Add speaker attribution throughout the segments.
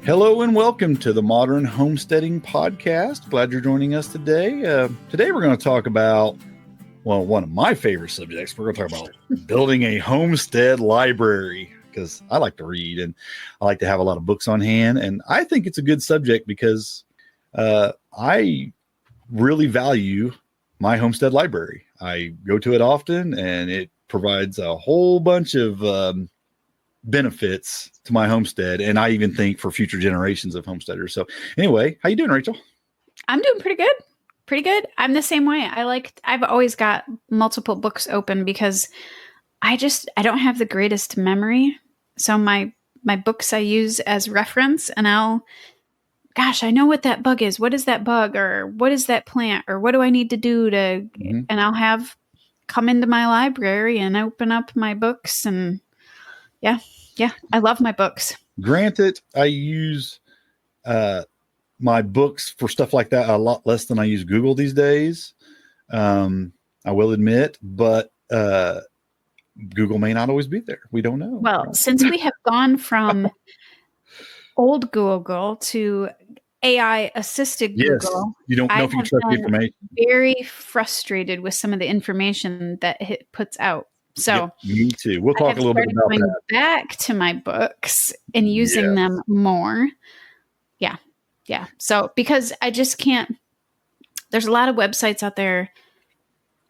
Speaker 1: Hello and welcome to the Modern Homesteading Podcast. Glad you're joining us today. Today we're going to talk about, one of my favorite subjects. We're going to talk about building a homestead library, because I like to read and I like to have a lot of books on hand. And I think it's a good subject because I really value my homestead library. I go to it often and it provides a whole bunch of benefits to my homestead, and I even think for future generations of homesteaders. So anyway, how you doing, Rachel?
Speaker 2: I'm doing pretty good. I'm the same way. I've always got multiple books open because I don't have the greatest memory. So my books I use as reference, and I know what that bug is. What is that bug, or what is that plant, or what do I need to do to, and I'll have come into my library and open up my books, and yeah, I love my books.
Speaker 1: Granted, I use my books for stuff like that a lot less than I use Google these days. I will admit, but Google may not always be there. We don't know.
Speaker 2: Well, since we have gone from old Google to AI assisted Google,
Speaker 1: you don't know if you can trust the information.
Speaker 2: Very frustrated with some of the information that it puts out. So
Speaker 1: me too. We'll talk a little bit about that.
Speaker 2: Back to my books and using them more. Yeah. So because I just can't, there's a lot of websites out there.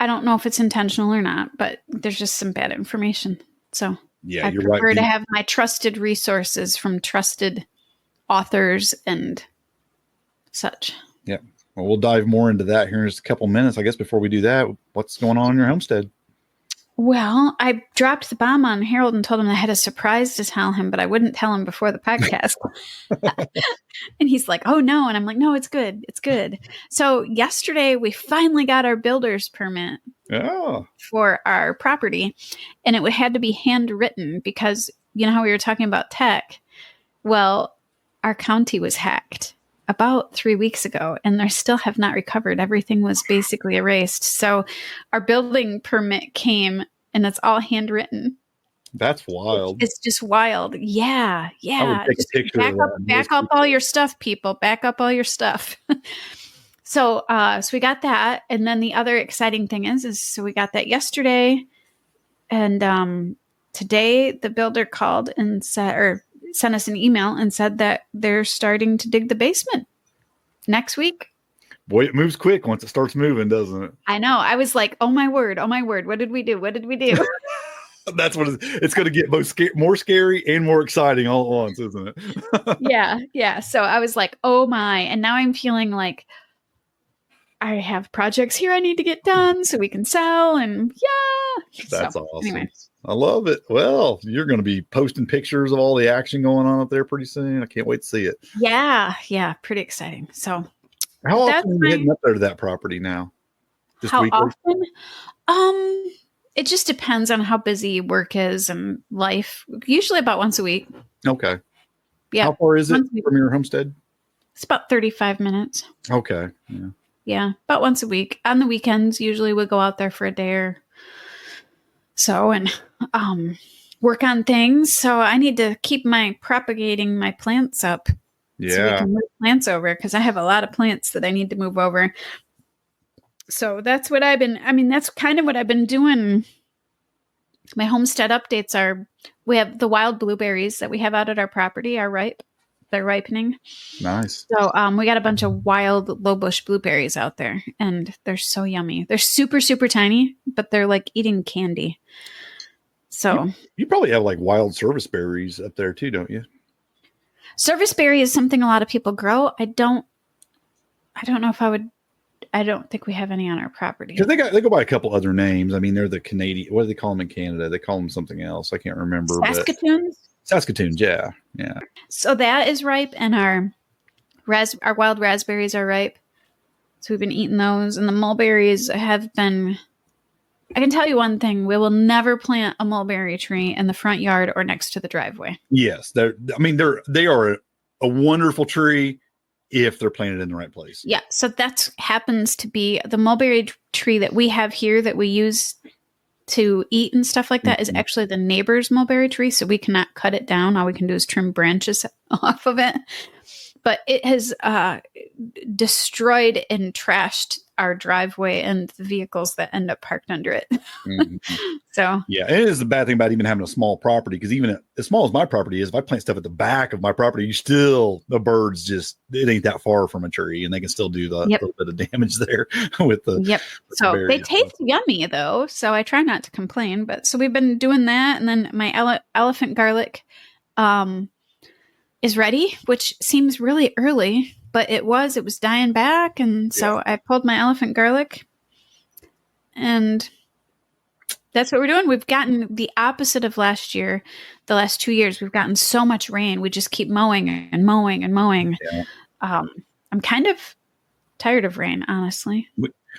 Speaker 2: I don't know if it's intentional or not, but there's just some bad information. So I prefer to have my trusted resources from trusted authors and such.
Speaker 1: Yeah. Well, we'll dive more into that here in just a couple minutes. I guess before we do that, what's going on in your homestead?
Speaker 2: Well, I dropped the bomb on Harold and told him I had a surprise to tell him, but I wouldn't tell him before the podcast. And he's like, oh no. And I'm like, no, it's good. It's good. So yesterday we finally got our builder's permit for our property, and it had to be handwritten because you know how we were talking about tech? Well, our county was hacked about 3 weeks ago, and they still have not recovered. Everything was basically erased. So our building permit came, and it's all handwritten.
Speaker 1: That's wild.
Speaker 2: It's just wild. Yeah.
Speaker 1: I would take a picture of that.
Speaker 2: Back up all your stuff, people. Back up all your stuff. So we got that. And then the other exciting thing is so we got that yesterday. And today the builder called and sent us an email and said that they're starting to dig the basement next week.
Speaker 1: Boy, it moves quick once it starts moving, doesn't it?
Speaker 2: I know. I was like, oh my word. What did we do?
Speaker 1: That's what it's going to get both more scary and more exciting all at once, isn't it?
Speaker 2: Yeah. So I was like, oh my. And now I'm feeling like I have projects here I need to get done so we can sell. And
Speaker 1: That's awesome. Anyway. I love it. Well, you're going to be posting pictures of all the action going on up there pretty soon. I can't wait to see it.
Speaker 2: Yeah. Pretty exciting. So
Speaker 1: how often are you heading up there to that property now?
Speaker 2: How often? It just depends on how busy work is and life. Usually about once a week.
Speaker 1: Okay.
Speaker 2: Yeah.
Speaker 1: How far is it from your homestead?
Speaker 2: It's about 35 minutes.
Speaker 1: Okay.
Speaker 2: Yeah. About once a week. On the weekends, usually we go out there for a day or so and work on things. So I need to keep propagating my plants up.
Speaker 1: Yeah.
Speaker 2: So we can move plants over because I have a lot of plants that I need to move over. So that's what that's kind of what I've been doing. My homestead updates we have the wild blueberries that we have out at our property are ripe. They're ripening.
Speaker 1: Nice.
Speaker 2: So we got a bunch of wild low bush blueberries out there, and they're so yummy. They're super, super tiny, but they're like eating candy. So
Speaker 1: you probably have like wild service berries up there too, don't you?
Speaker 2: Service berry is something a lot of people grow. I don't know if I would. I don't think we have any on our property.
Speaker 1: Because they go by a couple other names. I mean, they're the Canadian. What do they call them in Canada? They call them something else. I can't remember. Saskatoons, yeah.
Speaker 2: So that is ripe, and our wild raspberries are ripe. So we've been eating those, and the mulberries have been. I can tell you one thing: we will never plant a mulberry tree in the front yard or next to the driveway.
Speaker 1: Yes, they are a wonderful tree if they're planted in the right place.
Speaker 2: Yeah, so that happens to be the mulberry tree that we have here that we use to eat and stuff like that is actually the neighbor's mulberry tree. So we cannot cut it down. All we can do is trim branches off of it. But it has destroyed and trashed our driveway and the vehicles that end up parked under it. So
Speaker 1: yeah, it is the bad thing about even having a small property, because even as small as my property is, if I plant stuff at the back of my property, the birds it ain't that far from a tree, and they can still do the little bit of damage there with the.
Speaker 2: Yep. So they taste yummy though, so I try not to complain. But so we've been doing that, and then my elephant garlic is ready, which seems really early, but it was dying back. And so I pulled my elephant garlic, and that's what we're doing. We've gotten the opposite of last year. The last 2 years, we've gotten so much rain. We just keep mowing and mowing and mowing. Yeah. I'm kind of tired of rain, honestly.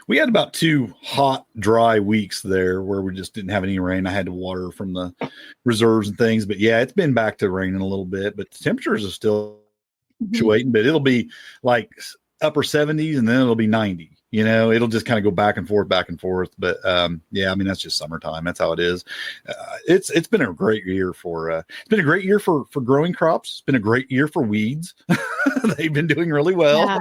Speaker 1: We had about 2 hot, dry weeks there where we just didn't have any rain. I had to water from the reserves and things. But yeah, it's been back to raining a little bit. But the temperatures are still fluctuating. But it'll be like upper 70s, and then it'll be 90. You know, it'll just kind of go back and forth. But yeah, I mean, that's just summertime. That's how it is. It's been a great year for growing crops. It's been a great year for weeds. They've been doing really well.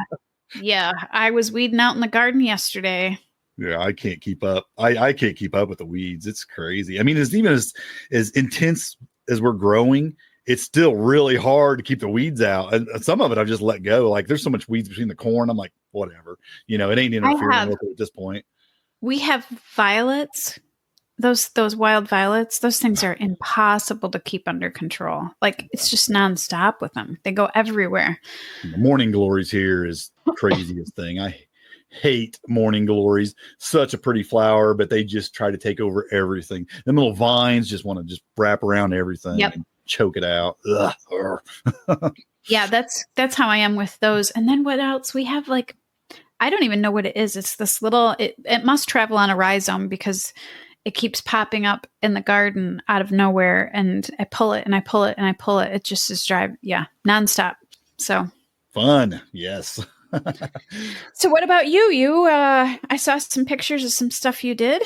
Speaker 2: Yeah, I was weeding out in the garden yesterday.
Speaker 1: Yeah, I can't keep up. I can't keep up with the weeds. It's crazy. I mean, it's even as intense as we're growing, it's still really hard to keep the weeds out. And some of it I've just let go. Like there's so much weeds between the corn. I'm like, whatever. You know, it ain't interfering with it at this point.
Speaker 2: We have violets. Those wild violets, those things are impossible to keep under control. Like it's just nonstop with them. They go everywhere.
Speaker 1: The morning glories here is the craziest thing. I hate morning glories. Such a pretty flower, but they just try to take over everything. Them little vines just want to just wrap around everything and choke it out.
Speaker 2: Yeah, that's how I am with those. And then what else? We have like, I don't even know what it is. It's this little, it must travel on a rhizome because it keeps popping up in the garden out of nowhere, and I pull it and I pull it and I pull it. It just is nonstop. So
Speaker 1: fun. Yes.
Speaker 2: So what about you? I saw some pictures of some stuff you did.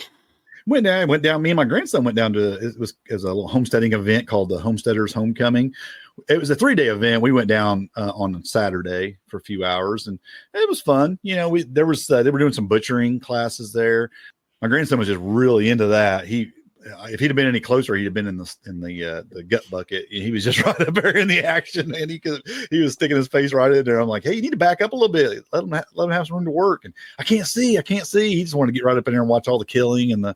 Speaker 1: I went down. Me and my grandson went down to it was a little homesteading event called the Homesteaders Homecoming. It was a 3-day event. We went down on Saturday for a few hours, and it was fun. You know, they were doing some butchering classes there. My grandson was just really into that. If he'd have been any closer, he'd have been in the gut bucket. He was just right up there in the action, and he was sticking his face right in there. I'm like, hey, you need to back up a little bit. Let him have some room to work. And I can't see. He just wanted to get right up in there and watch all the killing and the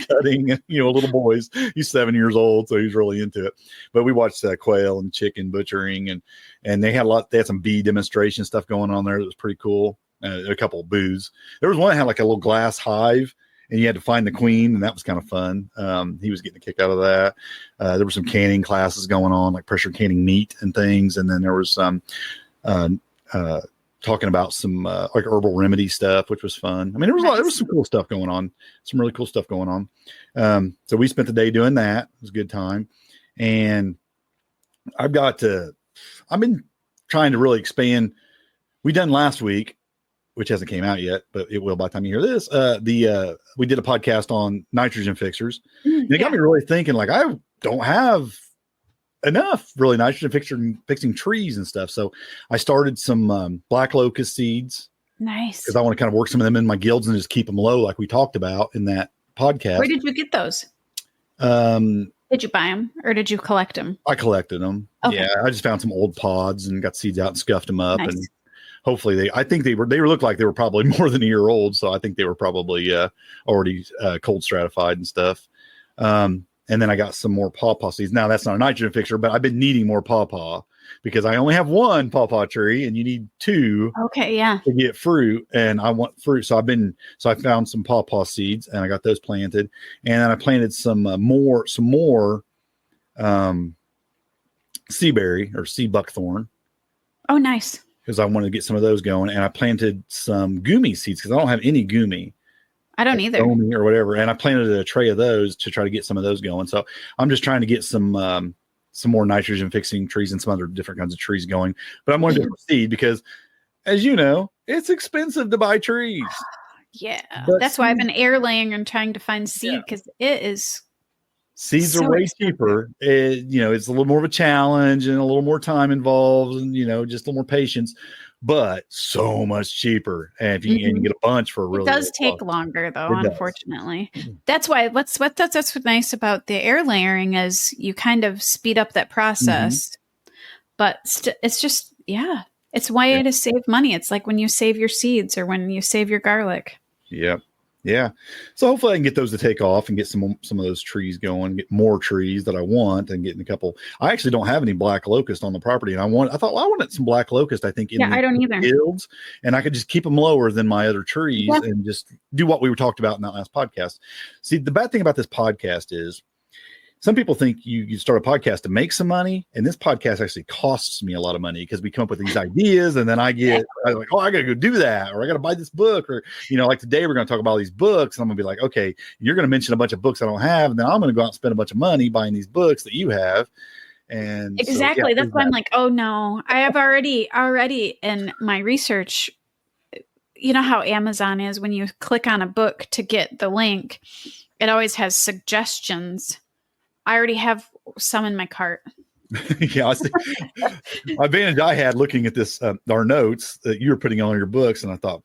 Speaker 1: cutting. You know, little boys. He's 7 years old, so he's really into it. But we watched quail and chicken butchering, and they had some bee demonstration stuff going on there. That was pretty cool. A couple of booths. There was one that had like a little glass hive, and you had to find the queen, and that was kind of fun. He was getting a kick out of that. There were some canning classes going on, like pressure canning meat and things. And then there was some talking about some like herbal remedy stuff, which was fun. I mean, there was some cool stuff going on, some really cool stuff going on. So we spent the day doing that. It was a good time. And I've been trying to really expand. We done last week, which hasn't came out yet, but it will by the time you hear this. We did a podcast on nitrogen fixers. And it got me really thinking, like, I don't have enough really nitrogen fixing trees and stuff. So I started some black locust seeds.
Speaker 2: Nice.
Speaker 1: Because I want to kind of work some of them in my guilds and just keep them low, like we talked about in that podcast.
Speaker 2: Where did you get those? Did you buy them or did you collect them?
Speaker 1: I collected them. Okay. Yeah, I just found some old pods and got seeds out and scuffed them up. Nice. And hopefully I think they looked like they were probably more than a year old. So I think they were probably already cold stratified and stuff. And then I got some more pawpaw seeds. Now that's not a nitrogen fixer, but I've been needing more pawpaw because I only have one pawpaw tree and you need two.
Speaker 2: Okay. Yeah.
Speaker 1: To get fruit, and I want fruit. So I found some pawpaw seeds and I got those planted, and then I planted some more sea berry or sea buckthorn.
Speaker 2: Oh, nice.
Speaker 1: Because I wanted to get some of those going, and I planted some gumi seeds because I don't have any gumi.
Speaker 2: I don't either.
Speaker 1: Or whatever. And I planted a tray of those to try to get some of those going. So I'm just trying to get some more nitrogen fixing trees and some other different kinds of trees going. But I'm going to proceed because, as you know, it's expensive to buy trees.
Speaker 2: Yeah.
Speaker 1: But
Speaker 2: That's why I've been air laying and trying to find seed because it is.
Speaker 1: Seeds
Speaker 2: so
Speaker 1: are way
Speaker 2: expensive.
Speaker 1: cheaper. It's a little more of a challenge and a little more time involved and, just a little more patience, but so much cheaper. And if you get a bunch for a really
Speaker 2: It does
Speaker 1: low
Speaker 2: take
Speaker 1: cost.
Speaker 2: longer though,
Speaker 1: It does.
Speaker 2: unfortunately. That's why that's what's nice about the air layering is you kind of speed up that process. But it's just, it's a way to save money. It's like when you save your seeds or when you save your garlic.
Speaker 1: Yep. Yeah. So hopefully I can get those to take off and get some of those trees going, get more trees that I want and getting a couple. I actually don't have any black locust on the property. And I thought, well, I wanted some black locust, I think, in
Speaker 2: I don't either.
Speaker 1: fields, and I could just keep them lower than my other trees and just do what we were talked about in that last podcast. See, the bad thing about this podcast is some people think you start a podcast to make some money, and this podcast actually costs me a lot of money because we come up with these ideas, and then I'm like, oh, I got to go do that, or I got to buy this book, or like today we're going to talk about all these books, and I'm going to be like, okay, you're going to mention a bunch of books I don't have, and then I'm going to go out and spend a bunch of money buying these books that you have, and
Speaker 2: exactly. That's why I'm like, oh no, I have already in my research. You know how Amazon is when you click on a book to get the link, it always has suggestions. I already have some in my cart.
Speaker 1: Yeah, I see. Advantage I had looking at this, our notes that you were putting on your books, and I thought,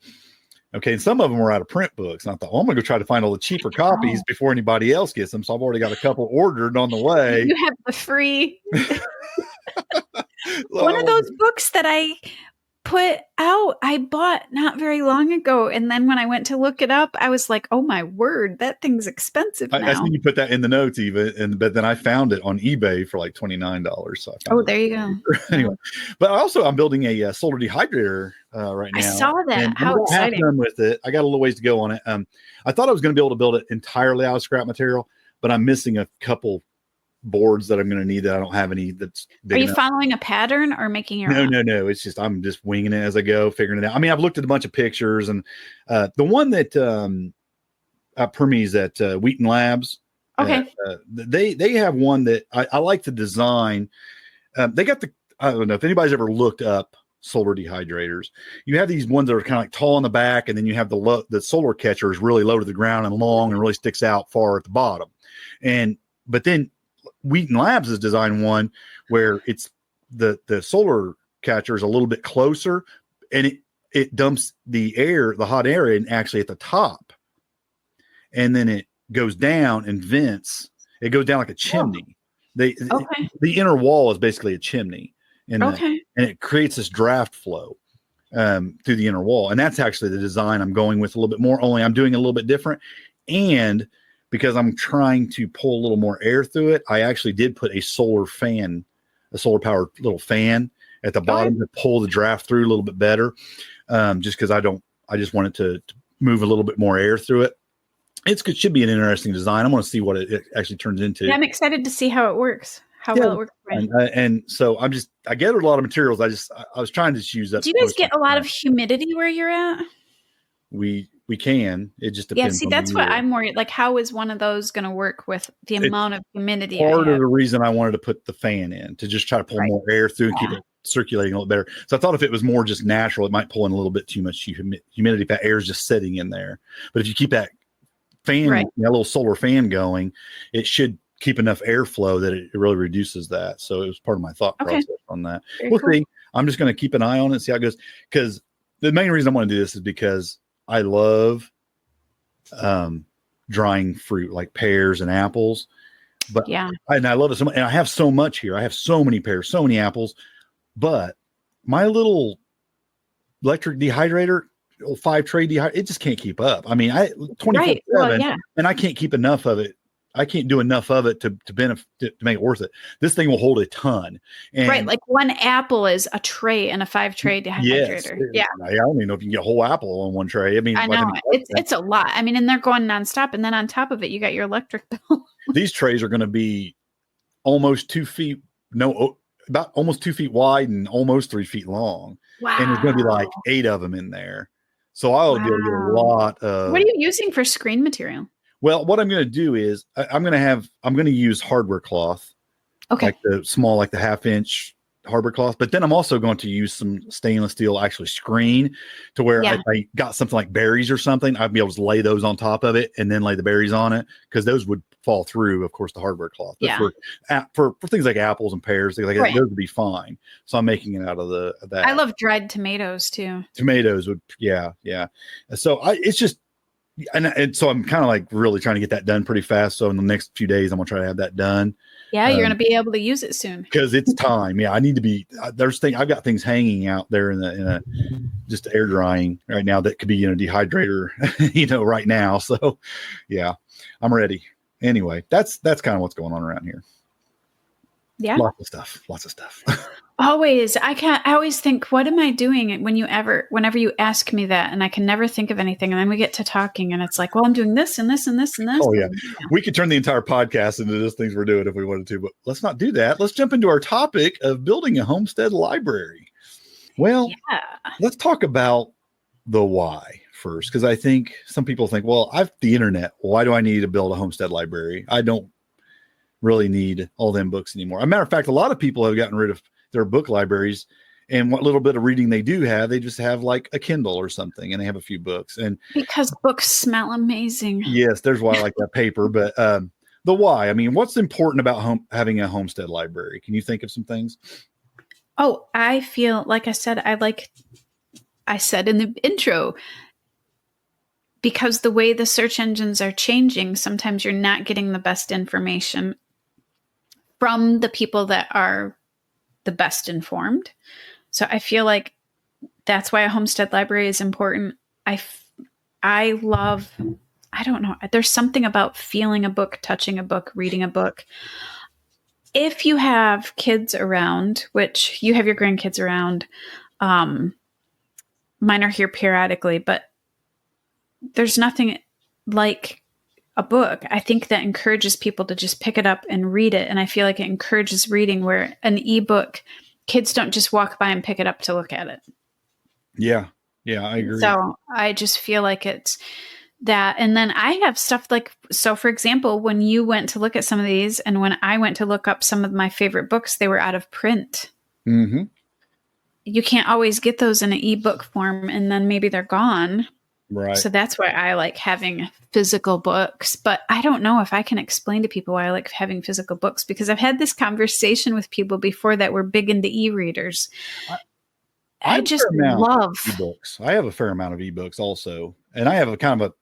Speaker 1: okay, and some of them were out of print books, and I thought, well, I'm going to go try to find all the cheaper copies before anybody else gets them. So I've already got a couple ordered on the way.
Speaker 2: You have the free one of those books that I put out, I bought not very long ago, and then when I went to look it up, I was like, "Oh my word, that thing's expensive now."
Speaker 1: I see you put that in the notes, even, but then I found it on eBay for like $29. So
Speaker 2: there you go.
Speaker 1: Anyway, but I'm building a solar dehydrator right now.
Speaker 2: I saw that.
Speaker 1: And
Speaker 2: how exciting!
Speaker 1: I'm with it. I got a little ways to go on it. I thought I was going to be able to build it entirely out of scrap material, but I'm missing a couple boards that I'm going to need that I don't have any. That's big
Speaker 2: Are you
Speaker 1: enough.
Speaker 2: Following a pattern or making your own?
Speaker 1: No. It's just I'm just winging it as I go, figuring it out. I mean, I've looked at a bunch of pictures, and the one that Permies at Wheaton Labs.
Speaker 2: Okay.
Speaker 1: They have one that I like the design. They got I don't know if anybody's ever looked up solar dehydrators. You have these ones that are kind of like tall on the back, and then you have the solar catcher is really low to the ground and long and really sticks out far at the bottom. But then Wheaton Labs has designed one where it's the solar catcher is a little bit closer, and it dumps the hot air in actually at the top, and then it goes down and vents. It goes down like a chimney. The inner wall is basically a chimney, and it creates this draft flow through the inner wall. And that's actually the design I'm going with a little bit more. Only I'm doing a little bit different, and because I'm trying to pull a little more air through it, I actually did put a solar powered little fan at the bottom to pull the draft through a little bit better. Just because I just want it to move a little bit more air through it. It should be an interesting design. I want to see what it actually turns into.
Speaker 2: Yeah, I'm excited to see how it works. Well it works.
Speaker 1: And so I gathered a lot of materials. I was trying to just use that.
Speaker 2: Do you guys get a lot of humidity where you're at?
Speaker 1: We can. It just depends.
Speaker 2: Yeah, see, that's what I'm worried. Like, how is one of those going to work with the amount of humidity?
Speaker 1: Part of the reason I wanted to put the fan in to just try to pull more air through and keep it circulating a little better. So I thought if it was more just natural, it might pull in a little bit too much humidity if that air is just sitting in there. But if you keep that fan, that little solar fan going, it should keep enough airflow that it really reduces that. So it was part of my thought process on that. We'll see. I'm just going to keep an eye on it, see how it goes. Because the main reason I want to do this is because I love drying fruit like pears and apples. But and I love it so much. And I have so much here. I have so many pears, so many apples. But my little electric dehydrator, 5-tray dehydrator, it just can't keep up. I mean, 24/7, and I can't keep enough of it. I can't do enough of it to benefit to make it worth it. This thing will hold a ton. And
Speaker 2: like one apple is a tray in a 5-tray dehydrator.
Speaker 1: Yes, I don't even know if you can get a whole apple on one tray. I mean,
Speaker 2: I know it's a lot. I mean, and they're going nonstop, and then on top of it, you got your electric bill.
Speaker 1: These trays are going to be almost 2 feet. No, about almost 2 feet wide and almost 3 feet long.
Speaker 2: Wow!
Speaker 1: And there's going to be like 8 of them in there. So I'll be able to get a lot of.
Speaker 2: What are you using for screen material?
Speaker 1: Well, what I'm going to do is I'm going to use hardware cloth, like the 1/2 inch hardware cloth, but then I'm also going to use some stainless steel actually screen to where if I got something like berries or something, I'd be able to lay those on top of it and then lay the berries on it, because those would fall through, of course, the hardware cloth. But for things like apples and pears, things like that, those would be fine. So I'm making it out of that.
Speaker 2: I love dried tomatoes too.
Speaker 1: Tomatoes would, yeah. So it's just, and so I'm kind of like really trying to get that done pretty fast. So in the next few days, I'm gonna try to have that done.
Speaker 2: Yeah, you're going to be able to use it soon.
Speaker 1: Because it's time. Yeah, I need to be. I've got things hanging out there in a just air drying right now that could be in a dehydrator, right now. So, yeah, I'm ready. Anyway, that's kind of what's going on around here.
Speaker 2: Yeah,
Speaker 1: lots of stuff.
Speaker 2: Always. I always think, what am I doing whenever you ask me that, and I can never think of anything. And then we get to talking and it's like, well, I'm doing this and this and this and this.
Speaker 1: Oh yeah. We could turn the entire podcast into just things we're doing if we wanted to, but let's not do that. Let's jump into our topic of building a homestead library. Well, let's talk about the why first, because I think some people think, well, I've the internet. Why do I need to build a homestead library? I don't really need all them books anymore. As a matter of fact, a lot of people have gotten rid of their book libraries, and what little bit of reading they do have, they just have like a Kindle or something, and they have a few books. And
Speaker 2: because books smell amazing.
Speaker 1: Yes, there's why I like that paper. But the why, I mean, what's important about having a homestead library? Can you think of some things?
Speaker 2: Oh, I feel like I said in the intro, because the way the search engines are changing, sometimes you're not getting the best information from the people that are the best informed. So I feel like that's why a homestead library is important. I love, I don't know, there's something about feeling a book, touching a book, reading a book. If you have kids around, which you have your grandkids around, mine are here periodically, but there's nothing like a book. I think that encourages people to just pick it up and read it. And I feel like it encourages reading, where an ebook, kids don't just walk by and pick it up to look at it.
Speaker 1: Yeah. Yeah, I agree.
Speaker 2: So I just feel like it's that. And then I have stuff like, so for example, when you went to look at some of these, and when I went to look up some of my favorite books, they were out of print.
Speaker 1: Mm-hmm.
Speaker 2: You can't always get those in an ebook form, and then maybe they're gone.
Speaker 1: Right.
Speaker 2: So that's why I like having physical books. But I don't know if I can explain to people why I like having physical books, because I've had this conversation with people before that were big into e-readers. I just love
Speaker 1: ebooks. I have a fair amount of ebooks also. And I have kind of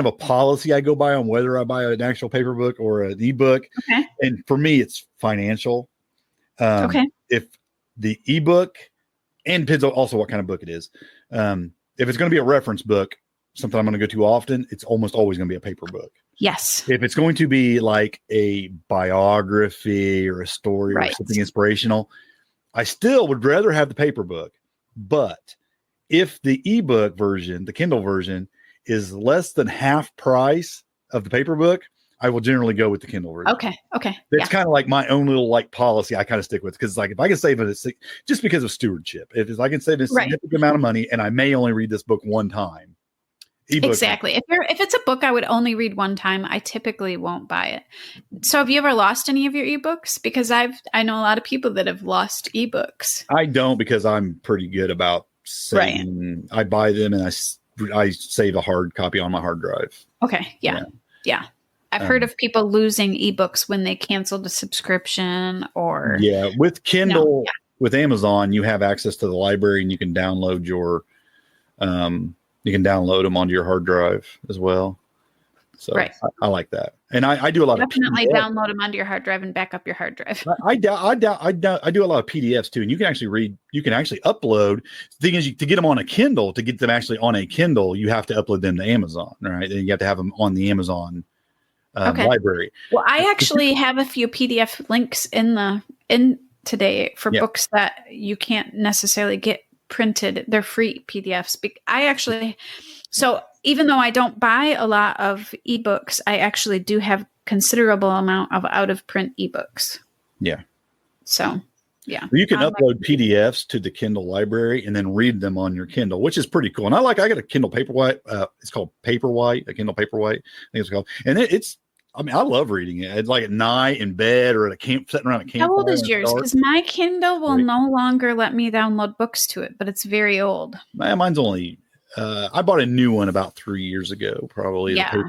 Speaker 1: a policy I go by on whether I buy an actual paper book or an ebook.
Speaker 2: Okay.
Speaker 1: And for me, it's financial.
Speaker 2: Okay.
Speaker 1: If the ebook, and depends also what kind of book it is. If it's going to be a reference book, something I'm going to go to often, it's almost always going to be a paper book.
Speaker 2: Yes.
Speaker 1: If it's going to be like a biography or a story or something inspirational, I still would rather have the paper book. But if the ebook version, the Kindle version, is less than half price of the paper book, I will generally go with the Kindle version.
Speaker 2: Okay.
Speaker 1: It's kind of like my own little policy I kind of stick with, because like if I can save it, just because of stewardship, if I can save a significant amount of money and I may only read this book one time. Ebook.
Speaker 2: Exactly. If it's a book I would only read one time, I typically won't buy it. So have you ever lost any of your ebooks? Because I know a lot of people that have lost ebooks.
Speaker 1: I don't, because I'm pretty good about saving. I buy them and I save a hard copy on my hard drive.
Speaker 2: Okay. Yeah. I've heard of people losing ebooks when they canceled a subscription or.
Speaker 1: Yeah. With Kindle, with Amazon, you have access to the library and you can download them onto your hard drive as well. So I like that. And I do a lot
Speaker 2: definitely download them onto your hard drive and back up your hard drive.
Speaker 1: I do a lot of PDFs too. And you can actually upload. The thing is, to get them on a Kindle, to get them actually on a Kindle, you have to upload them to Amazon, right? And you have to have them on the Amazon library.
Speaker 2: Well, I actually have a few PDF links in today for books that you can't necessarily get printed. They're free PDFs. So even though I don't buy a lot of ebooks, I actually do have considerable amount of out of print ebooks. Yeah. So yeah.
Speaker 1: You can upload PDFs to the Kindle library and then read them on your Kindle, which is pretty cool. And I got a Kindle Paperwhite. It's called Paperwhite, a Kindle Paperwhite, I think it's called. And I mean, I love reading it. It's like at night in bed or at a camp, sitting around a campfire.
Speaker 2: How old is yours? Because my Kindle will
Speaker 1: Right.
Speaker 2: no longer let me download books to it, but it's very old.
Speaker 1: Mine's only, I bought a new one about 3 years ago, probably.
Speaker 2: Yeah.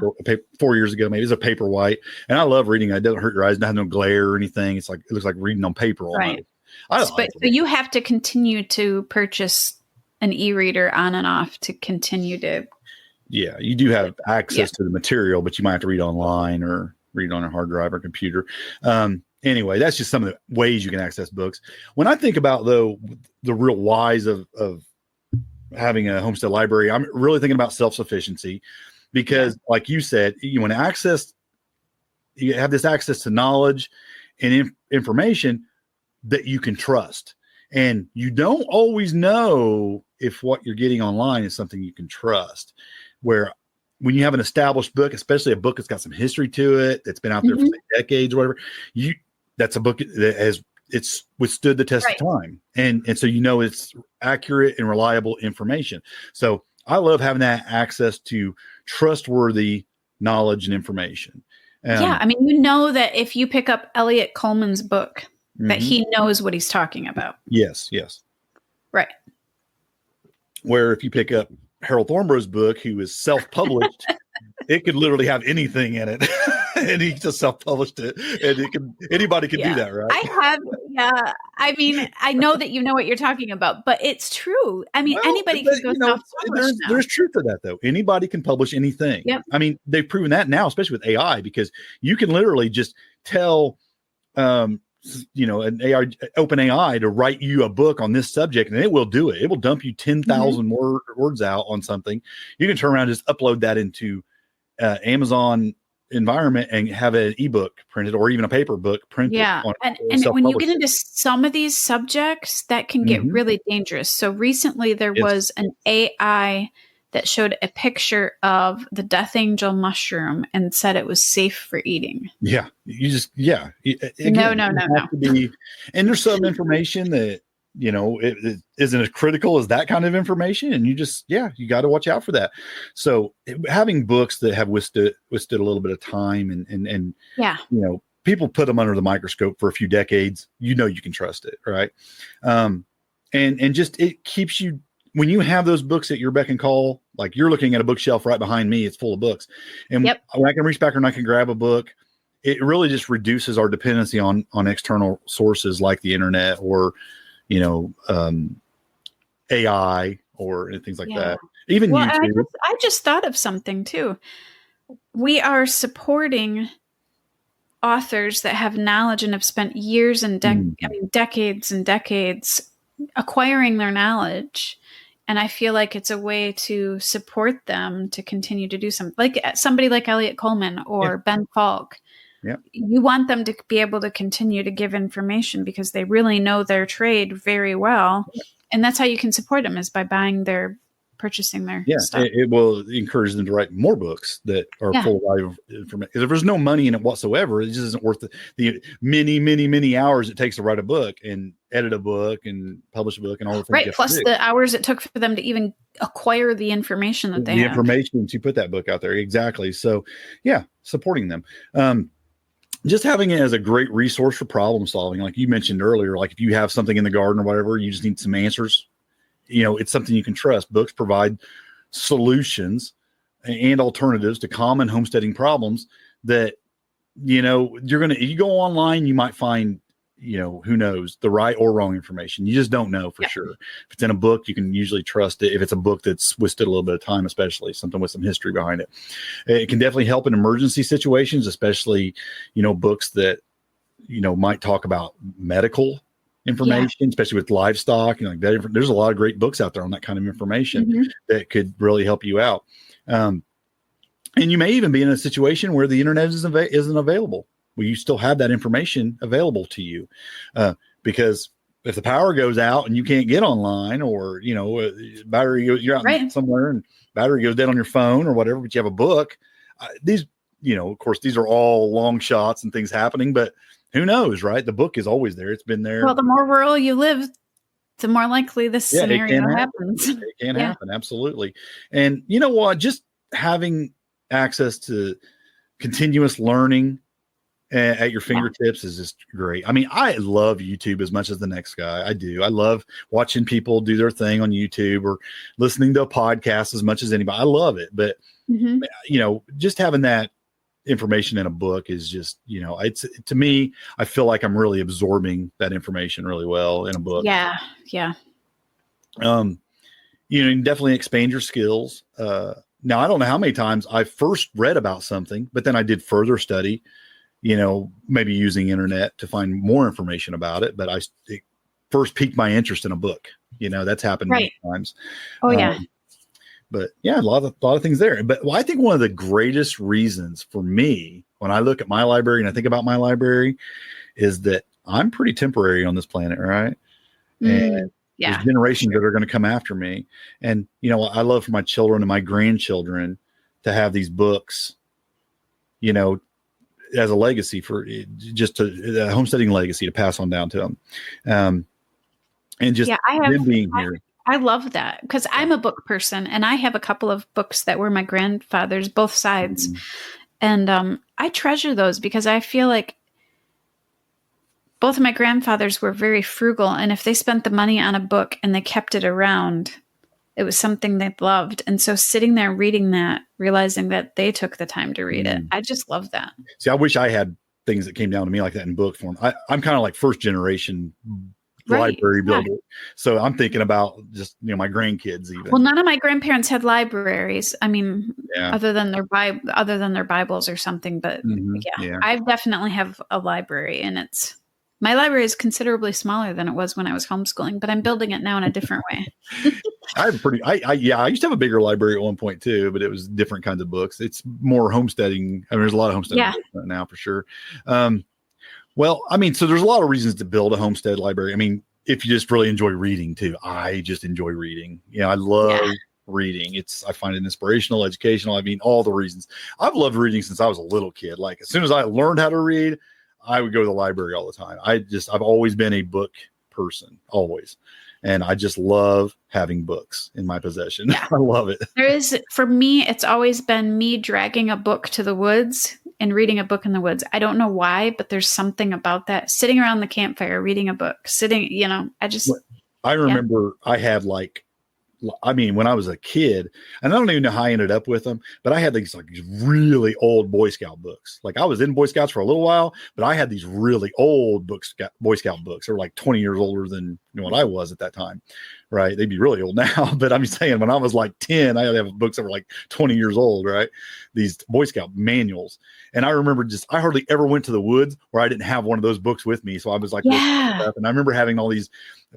Speaker 1: 4 years ago, maybe. It's a paper white. And I love reading. It doesn't hurt your eyes. It doesn't have no glare or anything. It's like, it looks like reading on paper almost.
Speaker 2: Right.
Speaker 1: Like
Speaker 2: so you have to continue to purchase an e-reader on and off to continue to.
Speaker 1: Yeah, you do have access to the material, but you might have to read online or read on a hard drive or computer. Anyway, that's just some of the ways you can access books. When I think about, though, the real whys of having a homestead library, I'm really thinking about self-sufficiency because, like you said, you want access, you have this access to knowledge and information that you can trust. And you don't always know if what you're getting online is something you can trust. Where when you have an established book, especially a book that's got some history to it, that's been out there for decades or whatever, that's a book that it's withstood the test of time. And so it's accurate and reliable information. So I love having that access to trustworthy knowledge and information.
Speaker 2: I mean, that if you pick up Elliot Coleman's book, that he knows what he's talking about.
Speaker 1: Yes.
Speaker 2: Right.
Speaker 1: Where if you pick up Harold Thornborough's book, who is self-published, it could literally have anything in it. And he just self-published it. And anybody can do that, right?
Speaker 2: I mean, I know that you know what you're talking about, but it's true. I mean, anybody can go self-publish now.
Speaker 1: There's truth to that, though. Anybody can publish anything.
Speaker 2: Yep.
Speaker 1: I mean, they've proven that now, especially with AI, because you can literally just tell an AI, open AI to write you a book on this subject, and it will do it. It will dump you 10,000 more words out on something. You can turn around and just upload that into Amazon environment and have an ebook printed or even a paper book printed.
Speaker 2: Yeah. And when you get into some of these subjects, that can get really dangerous. So recently there was an AI that showed a picture of the death angel mushroom and said it was safe for eating.
Speaker 1: Yeah. Again,
Speaker 2: No.
Speaker 1: And there's some information that, it isn't as critical as that kind of information. And you got to watch out for that. So having books that have withstood a little bit of time and people put them under the microscope for a few decades, you can trust it. Right. And just, it keeps you, when you have those books at your beck and call, like you're looking at a bookshelf right behind me, it's full of books. And when I can reach back and I can grab a book, it really just reduces our dependency on external sources like the internet or, AI or things like that. Even YouTube.
Speaker 2: I just thought of something too. We are supporting authors that have knowledge and have spent years and decades and decades acquiring their knowledge. And I feel like it's a way to support them to continue to do something. Like somebody like Elliot Coleman or Ben Falk.
Speaker 1: Yeah.
Speaker 2: You want them to be able to continue to give information because they really know their trade very well. And that's how you can support them, is by purchasing their stuff.
Speaker 1: It will encourage them to write more books that are full of valuable information. If there's no money in it whatsoever, it just isn't worth the many, many, many hours it takes to write a book and edit a book and publish a book and all the things.
Speaker 2: Right. Plus the hours it took for them to even acquire the information that they have. The
Speaker 1: information to put that book out there. Exactly. So supporting them. Just having it as a great resource for problem solving. Like you mentioned earlier, like if you have something in the garden or whatever, you just need some answers. It's something you can trust. Books provide solutions and alternatives to common homesteading problems that, you go online, you might find, who knows, the right or wrong information. You just don't know for sure. If it's in a book, you can usually trust it. If it's a book that's withstood a little bit of time, especially something with some history behind it, it can definitely help in emergency situations, especially, books that, might talk about medical information, especially with livestock and like that. There's a lot of great books out there on that kind of information that could really help you out. And you may even be in a situation where the internet isn't available. Well, you still have that information available to you, because if the power goes out and you can't get online, or battery you're out somewhere and battery goes dead on your phone or whatever, but you have a book. These, of course, these are all long shots and things happening, but who knows, right? The book is always there. It's been there.
Speaker 2: Well, the more rural you live, the more likely this scenario happens.
Speaker 1: It can happen, absolutely. And you know what? Just having access to continuous learning at your fingertips is just great. I mean, I love YouTube as much as the next guy. I do. I love watching people do their thing on YouTube or listening to a podcast as much as anybody. I love it. But, just having that information in a book is just, it's, to me, I feel like I'm really absorbing that information really well in a book.
Speaker 2: Yeah. Yeah.
Speaker 1: You can definitely expand your skills. Now, I don't know how many times I first read about something, but then I did further study, maybe using internet to find more information about it. But it first piqued my interest in a book. That's happened many times.
Speaker 2: Oh, yeah.
Speaker 1: But yeah, a lot of things there. But I think one of the greatest reasons for me when I look at my library and I think about my library is that I'm pretty temporary on this planet, right? And there's generations that are going to come after me. And, I love for my children and my grandchildren to have these books, as a legacy for just a homesteading legacy to pass on down to them. And just them being here.
Speaker 2: I love that because I'm a book person and I have a couple of books that were my grandfather's, both sides. And I treasure those because I feel like both of my grandfathers were very frugal. And if they spent the money on a book and they kept it around, it was something they loved. And so sitting there reading that, realizing that they took the time to read it, I just love that.
Speaker 1: See, I wish I had things that came down to me like that in book form. I'm kind of like first generation library builder. So I'm thinking about just, my grandkids even.
Speaker 2: Well, none of my grandparents had libraries. I mean, other than their Bibles or something, but I definitely have a library and my library is considerably smaller than it was when I was homeschooling, but I'm building it now in a different way.
Speaker 1: I used to have a bigger library at one point too, but it was different kinds of books. It's more homesteading. I mean, there's a lot of homesteading books now for sure. Well, I mean, so there's a lot of reasons to build a homestead library. I mean, if you just really enjoy reading too, I just enjoy reading. I love reading. I find it inspirational, educational. I mean, all the reasons. I've loved reading since I was a little kid. Like as soon as I learned how to read, I would go to the library all the time. I've always been a book person, always. And I just love having books in my possession. I love it.
Speaker 2: For me, it's always been me dragging a book to the woods and reading a book in the woods. I don't know why, but there's something about that. Sitting around the campfire, reading a book, I remember
Speaker 1: I had when I was a kid, and I don't even know how I ended up with them, but I had these really old Boy Scout books. Like I was in Boy Scouts for a little while, but I had these really old Boy Scout books. They're like 20 years older than what I was at that time, right? They'd be really old now, but I'm saying when I was like 10, I had to have books that were like 20 years old, right? These Boy Scout manuals. And I remember I hardly ever went to the woods where I didn't have one of those books with me. So I was like, and I remember having all these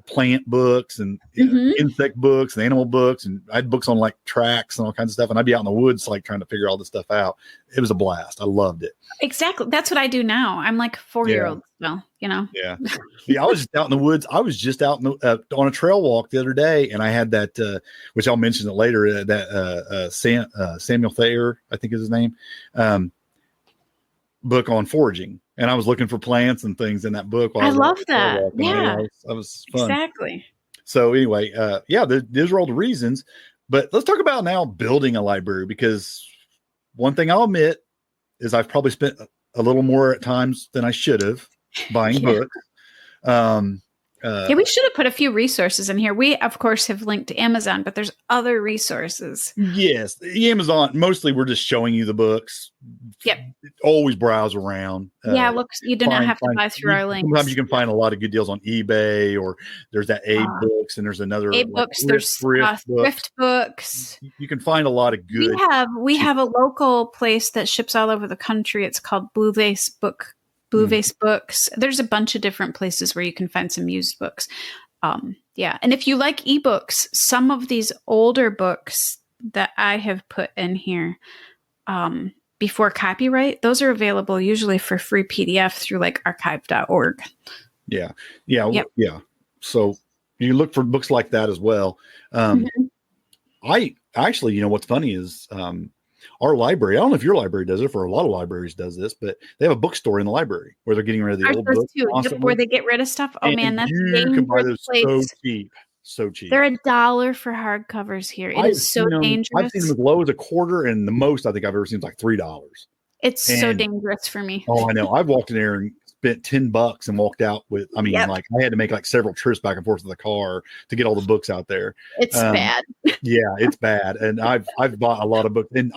Speaker 1: plant books and insect books and animal books. And I had books on like tracks and all kinds of stuff. And I'd be out in the woods, like trying to figure all this stuff out. It was a blast. I loved it.
Speaker 2: Exactly. That's what I do now. I'm like 4-year-old. Well,
Speaker 1: Yeah. I was just out in the woods. I was just out on a trail walk the other day. And I had that, which I'll mention it later, Samuel Thayer, I think is his name, book on foraging. And I was looking for plants and things in that book.
Speaker 2: I love that. Yeah.
Speaker 1: That was fun.
Speaker 2: Exactly.
Speaker 1: So anyway, those are all the reasons. But let's talk about now building a library, because one thing I'll admit is I've probably spent a little more at times than I should have buying books.
Speaker 2: We should have put a few resources in here. We, of course, have linked to Amazon, but there's other resources.
Speaker 1: Yes. Amazon, mostly we're just showing you the books.
Speaker 2: Yep.
Speaker 1: Always browse around.
Speaker 2: Look, you do not have to buy through our links.
Speaker 1: Sometimes you can find a lot of good deals on eBay, or there's that eBooks, and there's another
Speaker 2: eBooks. There's thrift books.
Speaker 1: You can find a lot of good.
Speaker 2: We have a local place that ships all over the country. It's called Blue Vase Books. There's a bunch of different places where you can find some used books. And if you like eBooks, some of these older books that I have put in here before copyright, those are available usually for free PDF through like archive.org.
Speaker 1: Yeah. So you look for books like that as well. I actually, what's funny is our library, I don't know if your library does it, for a lot of libraries does this, but they have a bookstore in the library where they're getting rid of the old books.
Speaker 2: Where they get rid of stuff. Oh, man, that's
Speaker 1: you can buy those so cheap.
Speaker 2: They're $1 for hardcovers here. It is so dangerous.
Speaker 1: I've seen them as low as $0.25, and the most I think I've ever seen is like $3.
Speaker 2: It's so dangerous for me.
Speaker 1: Oh, I know. I've walked in there and spent $10 and walked out with, I mean, like I had to make like several trips back and forth to the car to get all the books out there.
Speaker 2: It's bad.
Speaker 1: Yeah, it's bad. And I've bought a lot of books, and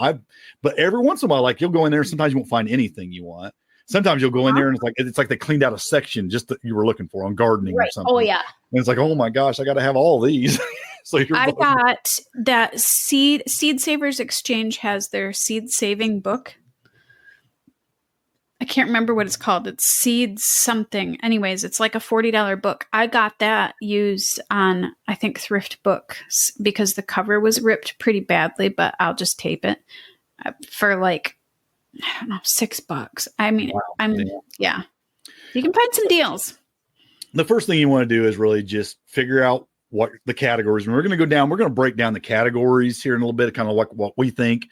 Speaker 1: but every once in a while, like you'll go in there, sometimes you won't find anything you want. Sometimes you'll go in there and it's like they cleaned out a section just that you were looking for on gardening or something.
Speaker 2: Oh yeah.
Speaker 1: And it's like, oh my gosh, I got to have all these. So
Speaker 2: I got that Seed Savers Exchange has their seed saving book. I can't remember what it's called. It's Seed something. Anyways, it's like a $40 book. I got that used on, I think, Thrift Books because the cover was ripped pretty badly, but I'll just tape it for like, I don't know, $6. I mean, yeah. You can find some deals.
Speaker 1: The first thing you want to do is really just figure out what the categories, and we're going to break down the categories here in a little bit, kind of like what we think.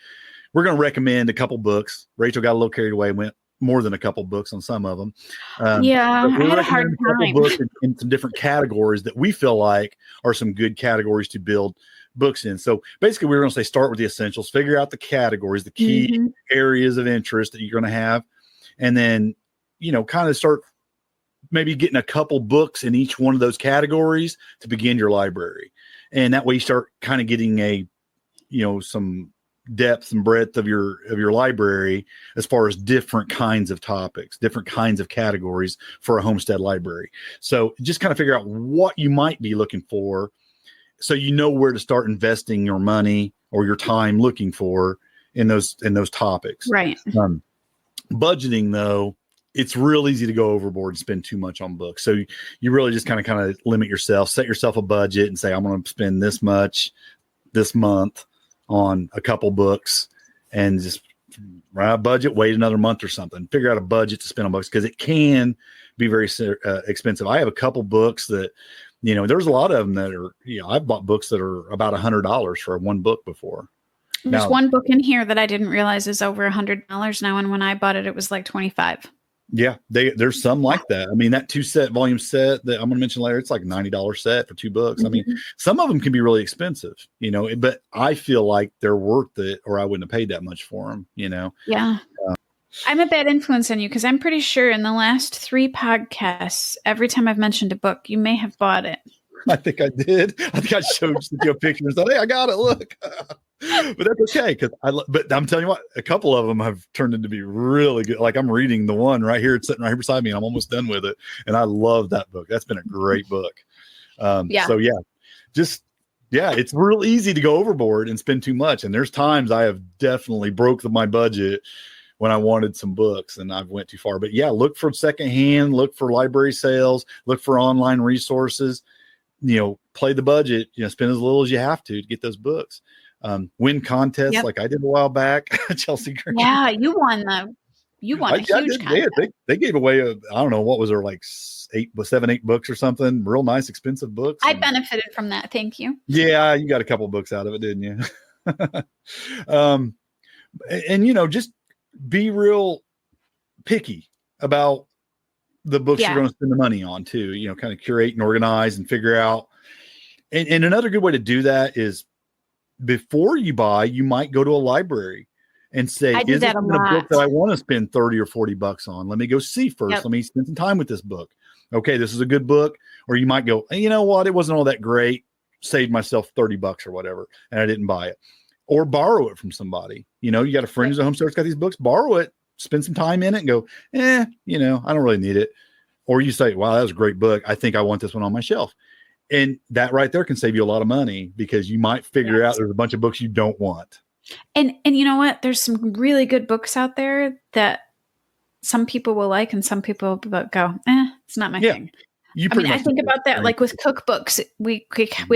Speaker 1: We're going to recommend a couple books. Rachel got a little carried away, went more than a couple books on some of them.
Speaker 2: I had a hard time.
Speaker 1: Books in some different categories that we feel like are some good categories to build books in. So basically we're going to say, start with the essentials, figure out the categories, the key areas of interest that you're going to have. And then, kind of start maybe getting a couple books in each one of those categories to begin your library. And that way you start kind of getting some depth and breadth of your library as far as different kinds of topics, different kinds of categories for a homestead library. So just kind of figure out what you might be looking for, so you know where to start investing your money or your time looking for in those topics.
Speaker 2: Right.
Speaker 1: Budgeting, though, it's real easy to go overboard and spend too much on books. So you really just kind of limit yourself, set yourself a budget and say, I'm going to spend this much this month on a couple books, and just write a budget, wait another month or something, figure out a budget to spend on books, because it can be very expensive. I have a couple books that, there's a lot of them that are, I've bought books that are about $100 for one book before.
Speaker 2: There's one book in here that I didn't realize is over $100 now. And when I bought it, it was like $25.
Speaker 1: Yeah, there's some like that. I mean, that 2-set volume set that I'm going to mention later, it's like $90 set for 2 books. I mean, some of them can be really expensive, but I feel like they're worth it, or I wouldn't have paid that much for them,
Speaker 2: Yeah. I'm a bad influence on you because I'm pretty sure in the last 3 podcasts, every time I've mentioned a book, you may have bought it.
Speaker 1: I think I did. I think I showed you a picture and said, hey, I got it. Look. But that's okay. But I'm telling you what, a couple of them have turned into be really good. Like I'm reading the one right here. It's sitting right here beside me and I'm almost done with it. And I love that book. That's been a great book. So it's real easy to go overboard and spend too much. And there's times I have definitely broke my budget when I wanted some books and I've went too far. But yeah, look for secondhand, look for library sales, look for online resources, play the budget, spend as little as you have to get those books. Win contests like I did a while back. Chelsea Green.
Speaker 2: Yeah, you won a huge contest.
Speaker 1: They gave away I don't know, what was there, like 7-8 books or something, real nice expensive books.
Speaker 2: I benefited from that. Thank you.
Speaker 1: Yeah, you got a couple books out of it, didn't you? And just be real picky about the books you're going to spend the money on too, kind of curate and organize and figure out. And another good way to do that is before you buy, you might go to a library and say, is this a book that I want to spend $30 or $40 on? Let me go see first. Let me spend some time with this book. Okay, this is a good book. Or you might go, hey, you know what? It wasn't all that great. Saved myself $30 or whatever, and I didn't buy it. Or borrow it from somebody. You got a friend who's a homesteader that's got these books, borrow it, spend some time in it and go, I don't really need it. Or you say, wow, that was a great book. I think I want this one on my shelf. And that right there can save you a lot of money, because you might figure out there's a bunch of books you don't want.
Speaker 2: And you know what? There's some really good books out there that some people will like and some people will go, it's not my thing. I think about that like with cookbooks. We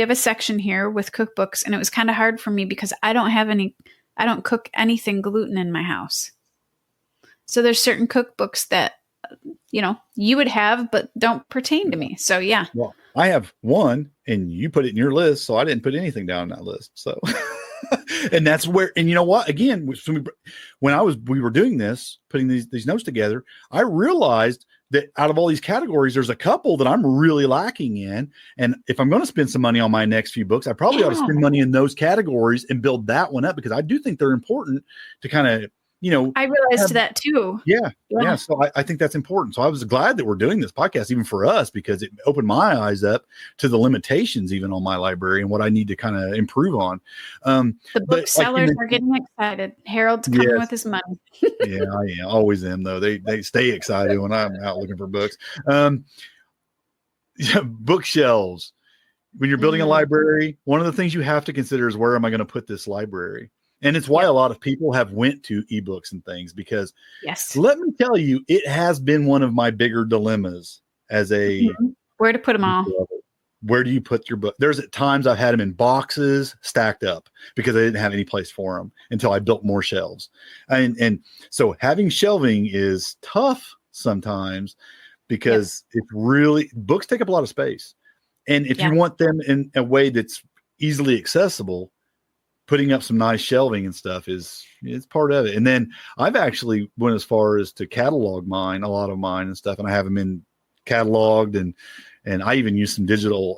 Speaker 2: have a section here with cookbooks, and it was kind of hard for me because I don't cook anything gluten in my house. So there's certain cookbooks that, you would have, but don't pertain to me. So yeah.
Speaker 1: Well, I have one and you put it in your list. So I didn't put anything down on that list. So, and that's where, and you know what, again, when we were doing this, putting these notes together, I realized that out of all these categories, there's a couple that I'm really lacking in. And if I'm going to spend some money on my next few books, I probably ought to spend money in those categories and build that one up, because I do think they're important to kind of
Speaker 2: I realized
Speaker 1: have,
Speaker 2: that too.
Speaker 1: yeah. Yeah. So I think that's important. So I was glad that we're doing this podcast, even for us, because it opened my eyes up to the limitations even on my library and what I need to kind of improve on.
Speaker 2: The booksellers are getting excited. Harold's coming with his money.
Speaker 1: Yeah, I always am though. They stay excited when I'm out looking for books. Bookshelves. When you're building a library, one of the things you have to consider is, where am I going to put this library? And it's why a lot of people have went to eBooks and things, because let me tell you, it has been one of my bigger dilemmas as a
Speaker 2: where to put them all.
Speaker 1: Where do you put your book? There's at times I've had them in boxes stacked up because I didn't have any place for them until I built more shelves. And so having shelving is tough sometimes, because it's really, books take up a lot of space. And if you want them in a way that's easily accessible, putting up some nice shelving and stuff is part of it. And then I've actually went as far as to catalog a lot of mine and stuff, and I have them in cataloged, and I even use some digital,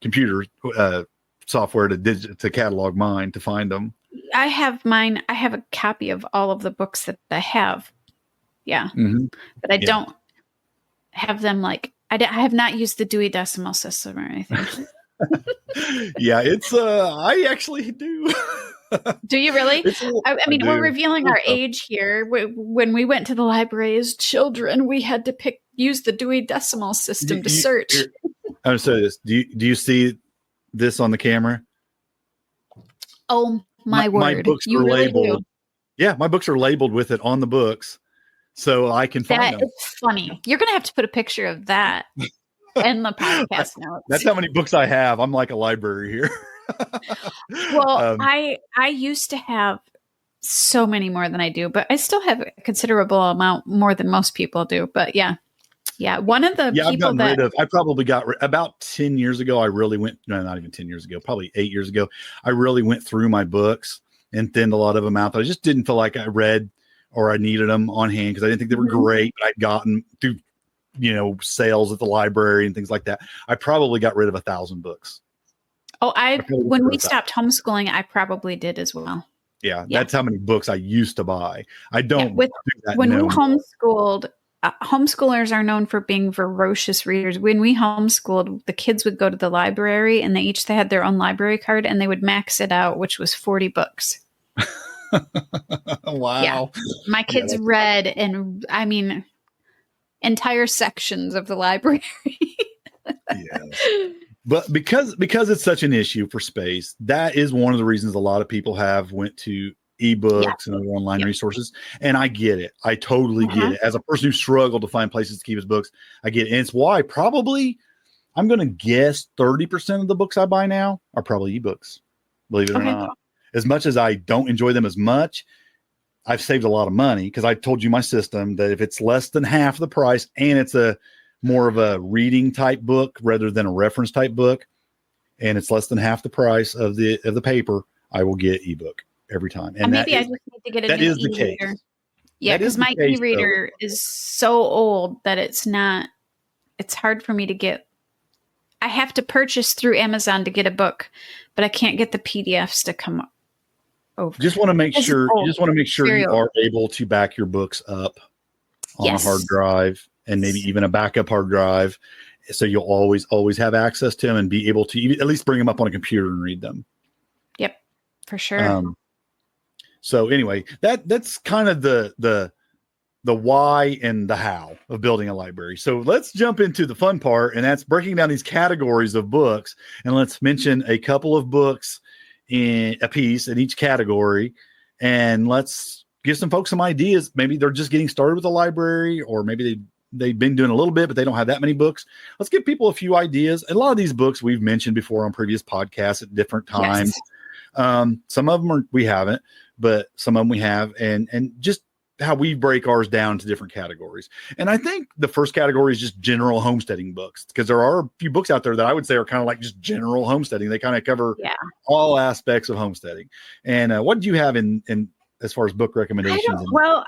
Speaker 1: computer software to catalog mine to find them.
Speaker 2: I have mine. I have a copy of all of the books that I have. Yeah. But I don't have them like, I have not used the Dewey Decimal System or anything.
Speaker 1: It's I actually do.
Speaker 2: Do you really? I mean, we're revealing our age here. When we went to the library as children, we had to use the Dewey Decimal System to search.
Speaker 1: I'm sorry. Do you see this on the camera?
Speaker 2: Oh my word!
Speaker 1: My books are labeled. Yeah, my books are labeled with it on the books, so I can find them.
Speaker 2: It's funny. You're gonna have to put a picture of that in the podcast notes.
Speaker 1: That's how many books I have. I'm like a library here.
Speaker 2: Well, I used to have so many more than I do, but I still have a considerable amount more than most people do. But yeah. One of the people
Speaker 1: I probably got about 10 years ago. I really went, no, not even 10 years ago, probably 8 years ago. I really went through my books and thinned a lot of them out. I just didn't feel like I read or I needed them on hand because I didn't think they were great, but I'd gotten through, sales at the library and things like that. I probably got rid of 1,000 books.
Speaker 2: Oh, when we stopped homeschooling, I probably did as well.
Speaker 1: Yeah, that's how many books I used to buy. I don't do that
Speaker 2: when we homeschooled. Homeschoolers are known for being voracious readers. When we homeschooled, the kids would go to the library and they had their own library card and they would max it out, which was 40 books.
Speaker 1: Wow.
Speaker 2: Yeah. My kids read, and I mean, entire sections of the library.
Speaker 1: But because it's such an issue for space, that is one of the reasons a lot of people have went to eBooks and other online resources. And I get it. I totally get it. As a person who struggled to find places to keep his books, I get it. And it's why probably, I'm going to guess 30% of the books I buy now are probably eBooks, believe it or not. As much as I don't enjoy them as much, I've saved a lot of money because I told you my system that if it's less than half the price and it's a more of a reading type book rather than a reference type book, and it's less than half the price of the paper, I will get ebook every time. And
Speaker 2: maybe I just need to get a new e-reader. Yeah, because my e-reader is so old that it's hard for me to get. I have to purchase through Amazon to get a book, but I can't get the PDFs to come over.
Speaker 1: Just want to make sure you are able to back your books up on a hard drive, and maybe even a backup hard drive, so you'll always have access to them and be able to at least bring them up on a computer and read them.
Speaker 2: Yep, for sure.
Speaker 1: So anyway, that's kind of the why and the how of building a library. So let's jump into the fun part, and that's breaking down these categories of books. And let's mention a couple of books in a piece in each category, and let's give some folks some ideas. Maybe they're just getting started with a library, or maybe they've been doing a little bit, but they don't have that many books. Let's give people a few ideas. And a lot of these books we've mentioned before on previous podcasts at different times. Some of them we haven't, but some of them we have, and just how we break ours down to different categories. And I think the first category is just general homesteading books, because there are a few books out there that I would say are kind of like just general homesteading. They kind of cover all aspects of homesteading. And what did you have in as far as book recommendations?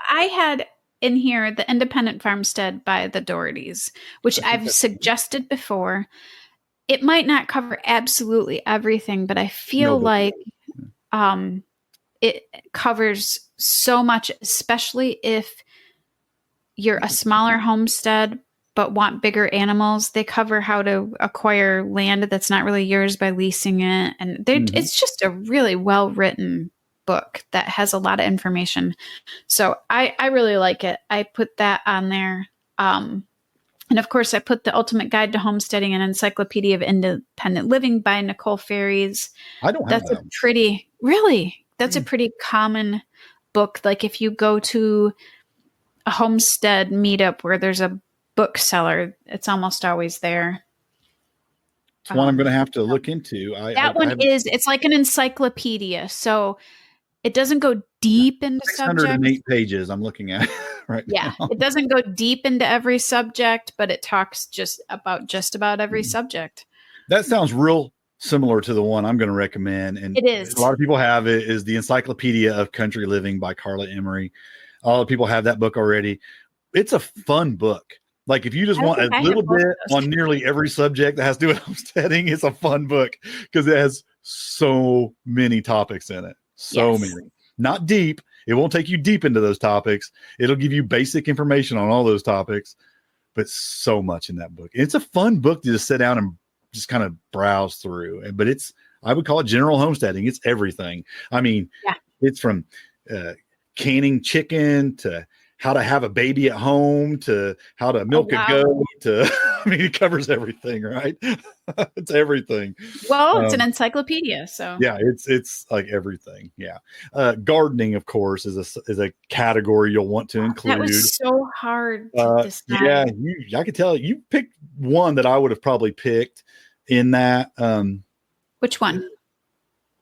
Speaker 2: I had in here The Independent Farmstead by the Dohertys, which I've suggested before. It might not cover absolutely everything, but I feel like it covers so much, especially if you're a smaller homestead but want bigger animals. They cover how to acquire land that's not really yours by leasing it. And it's just a really well-written book that has a lot of information. So I really like it. I put that on there. And of course, I put The Ultimate Guide to Homesteading and Encyclopedia of Independent Living by Nicole Ferries.
Speaker 1: I don't have that.
Speaker 2: That's a pretty common book. Like if you go to a homestead meetup where there's a bookseller, it's almost always there.
Speaker 1: It's one I'm going to have to look into.
Speaker 2: It's like an encyclopedia. So it doesn't go deep into
Speaker 1: 608
Speaker 2: subjects.
Speaker 1: pages I'm looking at right now.
Speaker 2: It doesn't go deep into every subject, but it talks just about every subject.
Speaker 1: That sounds real similar to the one I'm going to recommend. And
Speaker 2: it is.
Speaker 1: A lot of people have it, is the Encyclopedia of Country Living by Carla Emery. A lot of people have that book already. It's a fun book. Like if you just want a little bit on nearly every subject that has to do with homesteading, it's a fun book because it has so many topics in it. So many. Not deep. It won't take you deep into those topics. It'll give you basic information on all those topics, but so much in that book. It's a fun book to just sit down and just kind of browse through. But I would call it general homesteading. It's everything. I mean, it's from canning chicken to how to have a baby at home to how to milk a goat to, I mean, it covers everything, right? It's everything.
Speaker 2: Well, it's an encyclopedia. So
Speaker 1: yeah, it's like everything. Yeah. Gardening, of course, is a category you'll want to include.
Speaker 2: That was so hard to decide.
Speaker 1: Yeah, I could tell you picked one that I would have probably picked in that.
Speaker 2: Which one?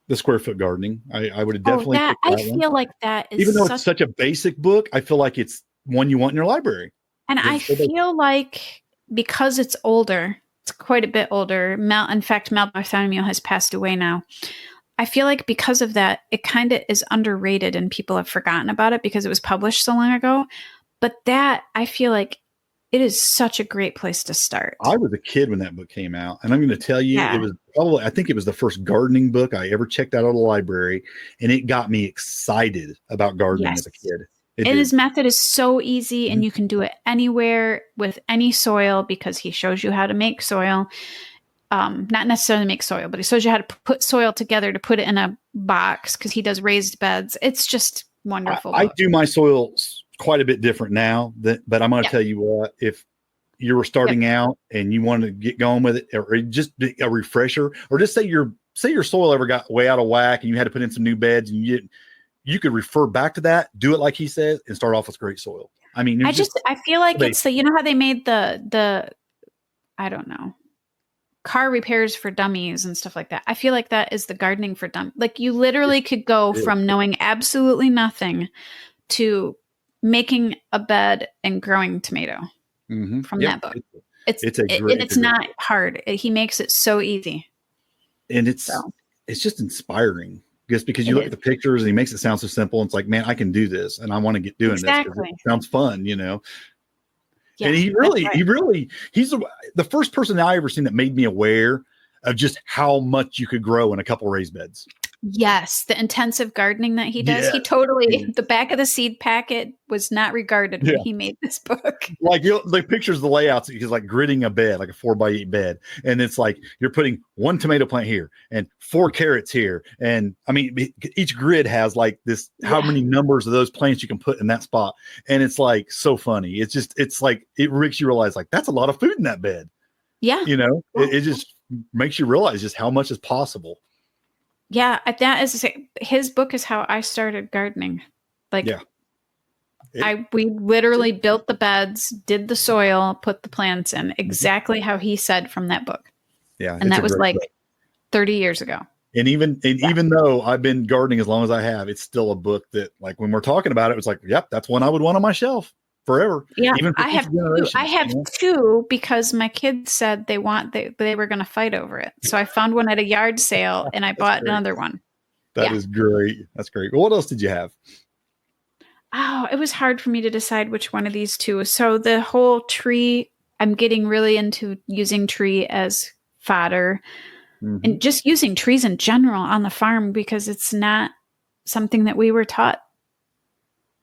Speaker 1: The square foot gardening. I would have definitely picked that
Speaker 2: I feel like that is,
Speaker 1: even though it's such a basic book, I feel like it's one you want in your library.
Speaker 2: And I feel like because it's older, it's quite a bit older. In fact, Mel Bartholomew has passed away now. I feel like because of that, it kind of is underrated and people have forgotten about it because it was published so long ago. But that, I feel like it is such a great place to start.
Speaker 1: I was a kid when that book came out, and I'm going to tell you, it was probably, I think it was the first gardening book I ever checked out of the library, and it got me excited about gardening as a kid.
Speaker 2: His method is so easy, and you can do it anywhere with any soil because he shows you how to make soil. Not necessarily make soil, but he shows you how to put soil together to put it in a box because he does raised beds. It's just wonderful.
Speaker 1: I do my soil quite a bit different now, but I'm going to tell you what, if you were starting out and you wanted to get going with it, or just a refresher, or just say your soil ever got way out of whack and you had to put in some new beds, and you could refer back to that, do it like he says, and start off with great soil. I mean, I
Speaker 2: feel like it's you know how they made the I don't know, car repairs for dummies and stuff like that. I feel like that is the gardening for dummies. Like you literally could go from knowing absolutely nothing to making a bed and growing tomato from that book. It's not hard. He makes it so easy.
Speaker 1: And it's just inspiring just because you look at the pictures and he makes it sound so simple. And it's like, man, I can do this and I want to get doing this because it sounds fun, you know? Yeah, and he's the first person I ever seen that made me aware of just how much you could grow in a couple raised beds.
Speaker 2: Yes, the intensive gardening that he does. He the back of the seed packet was not regarded when he made this book.
Speaker 1: Like the pictures, the layouts, he's like gridding a bed, like a 4x8 bed. And it's like, you're putting one tomato plant here and 4 carrots here. And I mean, each grid has like this, how many numbers of those plants you can put in that spot. And it's like, so funny. It's like, it makes you realize like, that's a lot of food in that bed. Yeah. You know, it just makes you realize just how much is possible.
Speaker 2: Yeah, that is his book is how I started gardening. Like, we literally built the beds, did the soil, put the plants in exactly how he said from that book. Yeah, and that was like 30 years ago.
Speaker 1: And even though I've been gardening as long as I have, it's still a book that, like, when we're talking about it, it's like, yep, that's one I would want on my shelf forever.
Speaker 2: Yeah, I have two because my kids said they were going to fight over it. So I found one at a yard sale and I bought another one.
Speaker 1: That is great. That's great. Well, what else did you have?
Speaker 2: Oh, it was hard for me to decide which one of these two. So the whole tree, I'm getting really into using tree as fodder and just using trees in general on the farm because it's not something that we were taught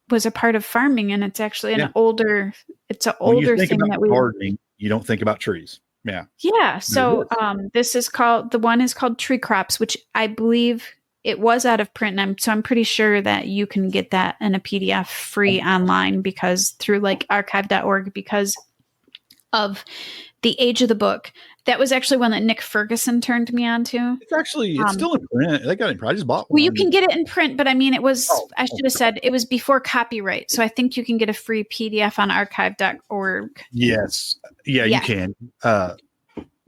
Speaker 2: was a part of farming, and it's actually an older thing that we
Speaker 1: gardening. You don't think about trees. Yeah.
Speaker 2: Yeah. So the one is called Tree Crops, which I believe it was out of print. And I'm pretty sure that you can get that in a PDF free online because through like archive.org because of the age of the book. That was actually one that Nick Ferguson turned me on to.
Speaker 1: It's still in print. They got it in print. I just bought one.
Speaker 2: Well, you can get it in print, but I mean, I should have said it was before copyright. So I think you can get a free PDF on archive.org.
Speaker 1: Yes. Yeah, you can.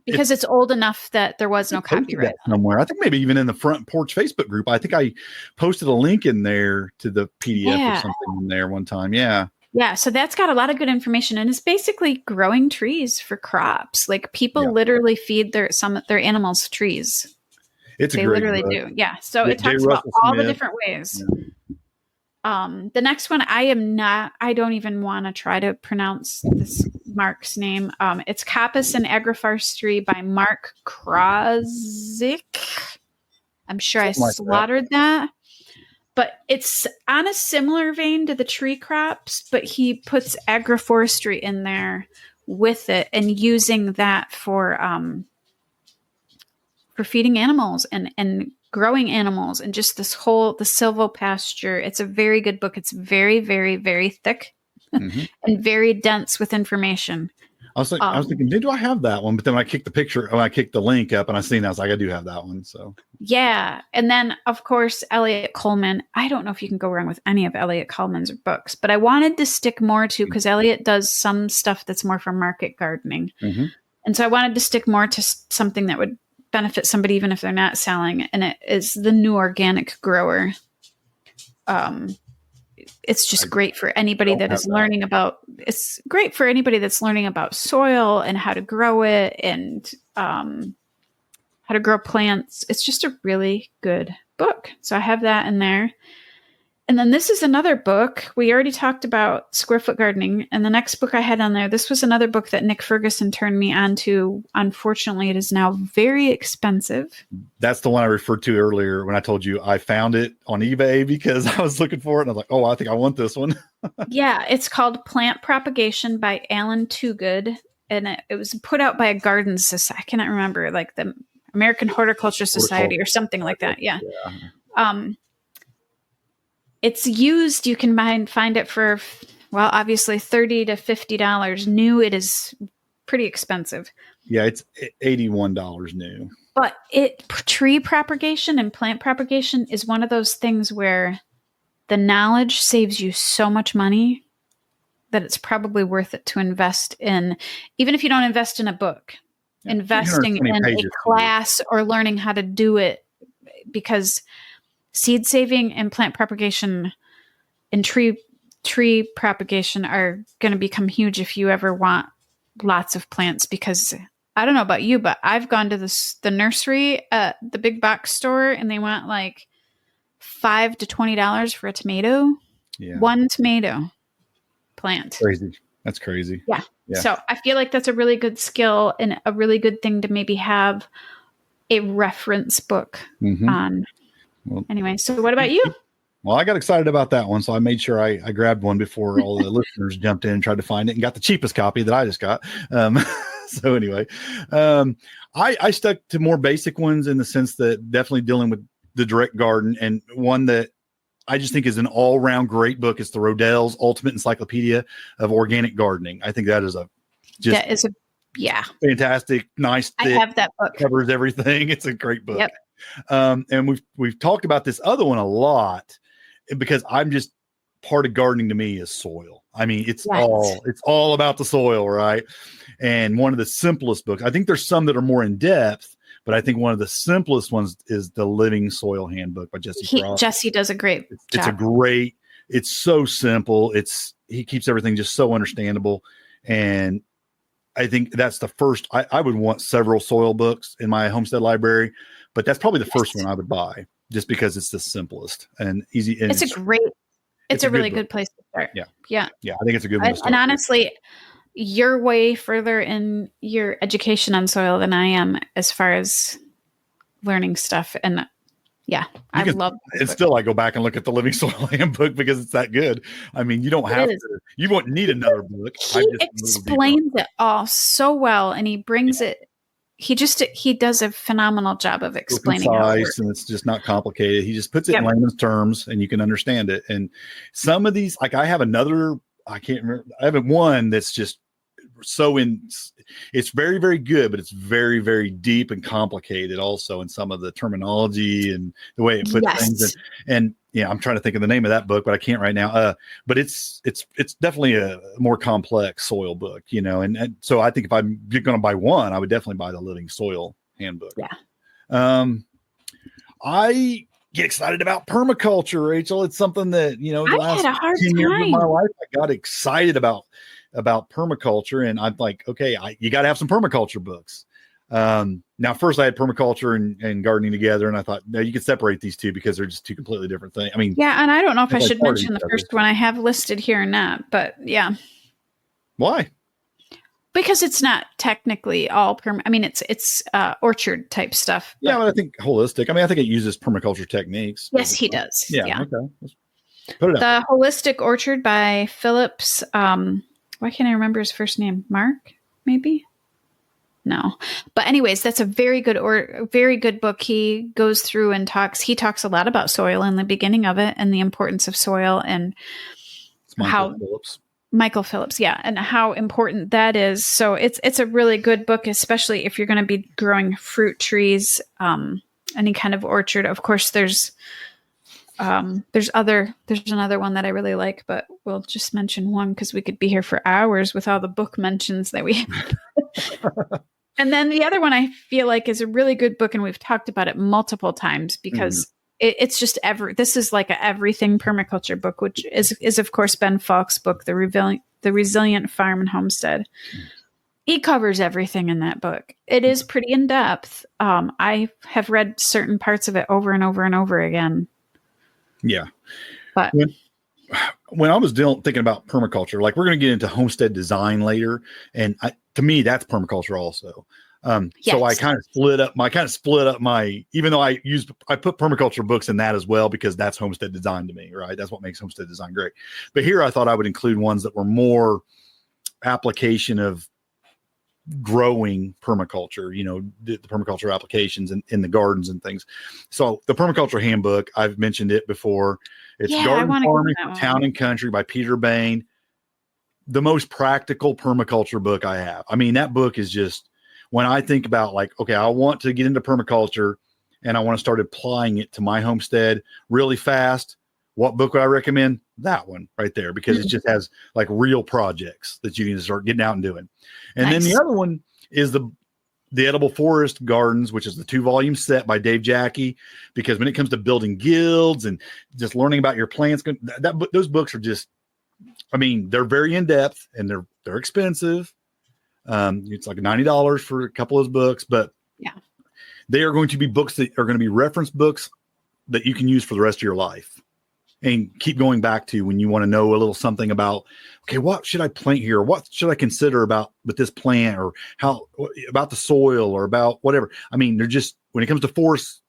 Speaker 2: Because it's old enough that there was no copyright
Speaker 1: somewhere. I think maybe even in the Front Porch Facebook group. I think I posted a link in there to the PDF or something in there one time. Yeah.
Speaker 2: Yeah, so that's got a lot of good information, and it's basically growing trees for crops. Like people literally feed their animals trees. They literally do. Yeah, so it talks about all the different ways. Yeah. The next one, I don't even want to try to pronounce this Mark's name. It's Coppice and Agroforestry by Mark Krozik. I'm sure I slaughtered that. But it's on a similar vein to the tree crops, but he puts agroforestry in there with it and using that for feeding animals and growing animals and just the silvopasture. It's a very good book. It's very, very, very thick and very dense with information.
Speaker 1: I was thinking, do I have that one? But then when I kicked the link up and I seen that, I was like, I do have that one. So
Speaker 2: yeah. And then of course, Elliot Coleman. I don't know if you can go wrong with any of Elliot Coleman's books, but I wanted to stick more to, because Elliot does some stuff that's more for market gardening. Mm-hmm. And so I wanted to stick more to something that would benefit somebody, even if they're not selling. And it is The New Organic Grower. It's just great for anybody that is learning about, it's great for anybody that's learning about soil and how to grow it and how to grow plants. It's just a really good book. So I have that in there. And then this is another book. We already talked about square foot gardening. And the next book I had on there, this was another book that Nick Ferguson turned me on to. Unfortunately, it is now very expensive.
Speaker 1: That's the one I referred to earlier when I told you I found it on eBay because I was looking for it. And I was like, oh, I think I want this one.
Speaker 2: Yeah, it's called Plant Propagation by Alan Toogood. And it was put out by a garden society. I cannot remember, like the American Horticulture Society or something like that. Yeah. It's used. You can find it for, well, obviously $30 to $50. New, it is pretty expensive.
Speaker 1: Yeah, it's $81 new.
Speaker 2: But tree propagation and plant propagation is one of those things where the knowledge saves you so much money that it's probably worth it to invest in, even if you don't invest in a book, investing in a class or learning how to do it, because seed saving and plant propagation and tree propagation are going to become huge if you ever want lots of plants. Because I don't know about you, but I've gone to the nursery at the big box store and they want like $5 to $20 for a tomato. Yeah. One tomato plant.
Speaker 1: Crazy. That's crazy.
Speaker 2: Yeah. So I feel like that's a really good skill and a really good thing to maybe have a reference book on. Well, anyway, so what about you?
Speaker 1: Well, I got excited about that one, so I made sure I grabbed one before all the listeners jumped in and tried to find it and got the cheapest copy that I just got. So anyway, I stuck to more basic ones in the sense that definitely dealing with the direct garden, and one that I just think is an all-round great book is the Rodell's Ultimate Encyclopedia of Organic Gardening. I think that is fantastic, nice, thick,
Speaker 2: I have that book.
Speaker 1: Covers everything. It's a great book. Yep. And we've talked about this other one a lot because I'm just, part of gardening to me is soil. I mean, it's all about the soil, right? And one of the simplest books, I think there's some that are more in depth, but I think one of the simplest ones is the Living Soil Handbook by Jesse Frost.
Speaker 2: Jesse does a great job.
Speaker 1: It's so simple. He keeps everything just so understandable. And I think that's the first, I would want several soil books in my Homestead library, but that's probably the first one I would buy just because it's the simplest and easy. And
Speaker 2: it's a really good place to start.
Speaker 1: Yeah. I think it's a good one to start.
Speaker 2: And honestly, you're way further in your education on soil than I am as far as learning stuff. And Yeah, I love
Speaker 1: it. Still, I go back and look at the Living Soil Handbook because it's that good. I mean, you don't have to. You won't need another book.
Speaker 2: He explains it all so well, and he brings it. He does a phenomenal job of explaining how it works.
Speaker 1: And it's just not complicated. He just puts it in layman's terms, and you can understand it. And some of these, like I have another, I can't remember. I have one that's just it's very, very good, but it's very, very deep and complicated also in some of the terminology and the way it puts things in. And yeah, I'm trying to think of the name of that book, but I can't right now. But it's definitely a more complex soil book, and so I think if I'm going to buy one, I would definitely buy the Living Soil Handbook.
Speaker 2: Yeah.
Speaker 1: I get excited about permaculture, Rachel. It's something that, the last 10 years of my life, I got excited about permaculture, and I'm like, okay, you got to have some permaculture books. Now, first I had permaculture and gardening together, and I thought, no, you could separate these two because they're just two completely different things. I mean,
Speaker 2: yeah, and I don't know if I should mention the first one I have listed here or not, but yeah.
Speaker 1: Why?
Speaker 2: Because it's not technically all I mean, it's orchard type stuff.
Speaker 1: Yeah, but I think holistic. I mean, I think it uses permaculture techniques.
Speaker 2: Yes, he does.
Speaker 1: Yeah. Okay. Let's put it
Speaker 2: out. The Holistic Orchard by Phillips. Why can't I remember his first name? Mark, maybe? No. But anyways, that's a very good book. He goes through and talks a lot about soil in the beginning of it and the importance of soil and Michael Phillips. Yeah. And how important that is. So it's a really good book, especially if you're going to be growing fruit trees, any kind of orchard. Of course, there's another one that I really like, but we'll just mention one because we could be here for hours with all the book mentions that we have. And then the other one I feel like is a really good book, and we've talked about it multiple times because it's just this is like a everything permaculture book, which is of course Ben Falk's book, The Resilient Farm and Homestead. He covers everything in that book. It is pretty in depth. I have read certain parts of it over and over and over again.
Speaker 1: Yeah.
Speaker 2: But
Speaker 1: when I was thinking about permaculture, like we're going to get into homestead design later. And to me, that's permaculture also. So I kind of split up my, even though I put permaculture books in that as well, because that's homestead design to me, right? That's what makes homestead design great. But here I thought I would include ones that were more application of growing permaculture, the permaculture applications in the gardens and things. So the Permaculture Handbook, I've mentioned it before. It's Garden Farming for Town and Country by Peter Bain. The most practical permaculture book I have. I mean, that book is just, when I think about like, okay, I want to get into permaculture and I want to start applying it to my homestead really fast. What book would I recommend? That one right there, because it just has like real projects that you can start getting out and doing. And then the other one is the Edible Forest Gardens, which is the 2-volume set by Dave Jackie, because when it comes to building guilds and just learning about your plants, those books are just, I mean, they're very in depth and they're expensive. It's like $90 for a couple of those books, but they are going to be books that are going to be reference books that you can use for the rest of your life and keep going back to when you want to know a little something about, okay, what should I plant here? What should I consider with this plant, or how about the soil, or about whatever. I mean, they're just, when it comes to forest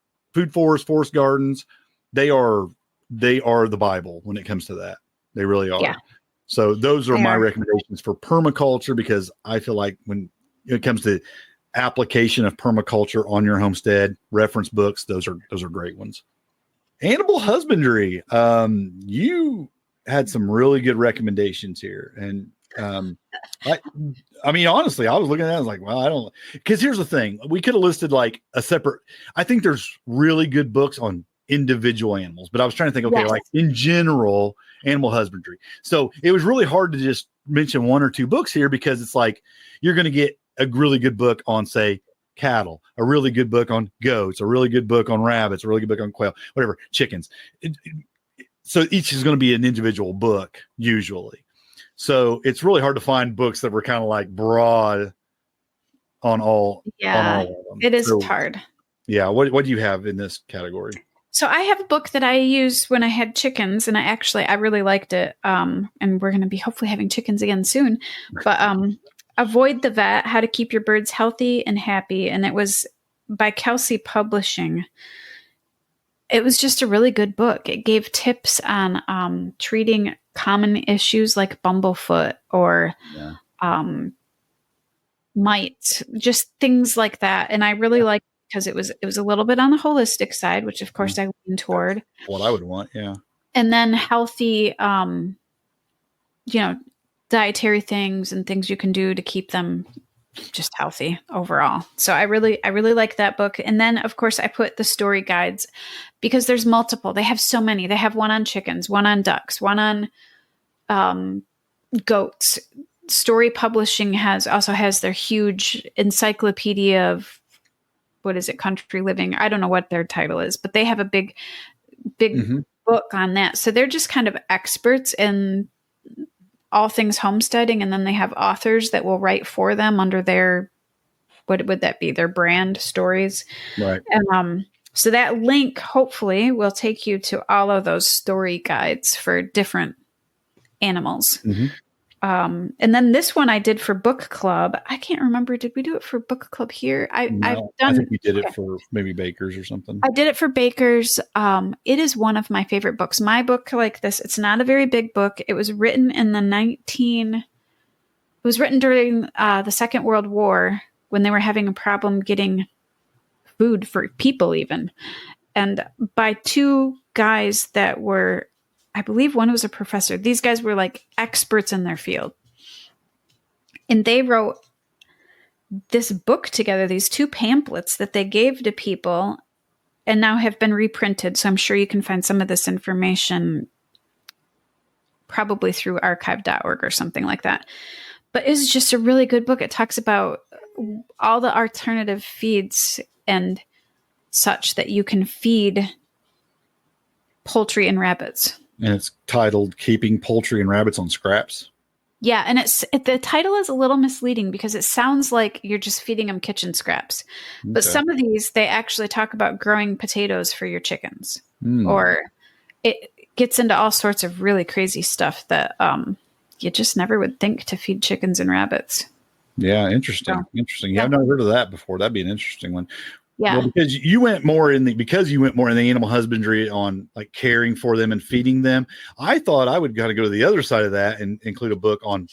Speaker 1: gardens, they are the Bible when it comes to that. They really are. Yeah. So those are my recommendations for permaculture, because I feel like when it comes to application of permaculture on your homestead, reference books, those are great ones. Animal husbandry. You had some really good recommendations here. And I mean, honestly, I was looking at it, I was like, well, because here's the thing. We could have listed like a separate, I think there's really good books on individual animals, but I was trying to think, okay, like in general, animal husbandry. So it was really hard to just mention one or two books here, because it's like, you're going to get a really good book on, say, cattle, a really good book on goats, a really good book on rabbits, a really good book on quail, whatever, chickens. So each is going to be an individual book usually. So it's really hard to find books that were kind of like broad on all.
Speaker 2: Yeah, on all of them. It is hard.
Speaker 1: Yeah. What do you have in this category?
Speaker 2: So I have a book that I used when I had chickens, and I really liked it. And we're going to be hopefully having chickens again soon, but, Avoid the Vet, How to Keep Your Birds Healthy and Happy. And it was by Kelsey Publishing. it was just a really good book. It gave tips on treating common issues like bumblefoot or mites, just things like that. And I really liked it because it was a little bit on the holistic side, which of course I lean toward.
Speaker 1: That's what I would want, yeah.
Speaker 2: And then healthy, dietary things and things you can do to keep them just healthy overall. So I really like that book. And then of course I put the story guides because there's multiple. They have so many. They have one on chickens, one on ducks, one on goats. Story Publishing also has their huge encyclopedia of country living. I don't know what their title is, but they have a big book on that. So they're just kind of experts in all things homesteading. And then they have authors that will write for them under their, what would that be? Their brand stories.
Speaker 1: Right.
Speaker 2: And, so that link hopefully will take you to all of those story guides for different animals. Mm-hmm. And then this one I did for book club. I can't remember. Did we do it for book club here? I
Speaker 1: think we did it for maybe bakers or something.
Speaker 2: I did it for bakers. It is one of my favorite books. My book like this, it's not a very big book. It was written in it was written during the Second World War when they were having a problem getting food for people even. And by two guys that were, I believe one was a professor. These guys were like experts in their field. And they wrote this book together, these two pamphlets that they gave to people and now have been reprinted. So I'm sure you can find some of this information probably through archive.org or something like that. But it's just a really good book. It talks about all the alternative feeds and such that you can feed poultry and rabbits.
Speaker 1: And it's titled Keeping Poultry and Rabbits on Scraps.
Speaker 2: Yeah, and the title is a little misleading because it sounds like you're just feeding them kitchen scraps. Okay. But some of these, they actually talk about growing potatoes for your chickens. Or it gets into all sorts of really crazy stuff that you just never would think to feed chickens and rabbits.
Speaker 1: Yeah, interesting. So, interesting. Yeah, I've never heard of that before. That'd be an interesting one.
Speaker 2: Yeah.
Speaker 1: Well, because you went more in the animal husbandry on like caring for them and feeding them, I thought I would kind of go to the other side of that and include a book on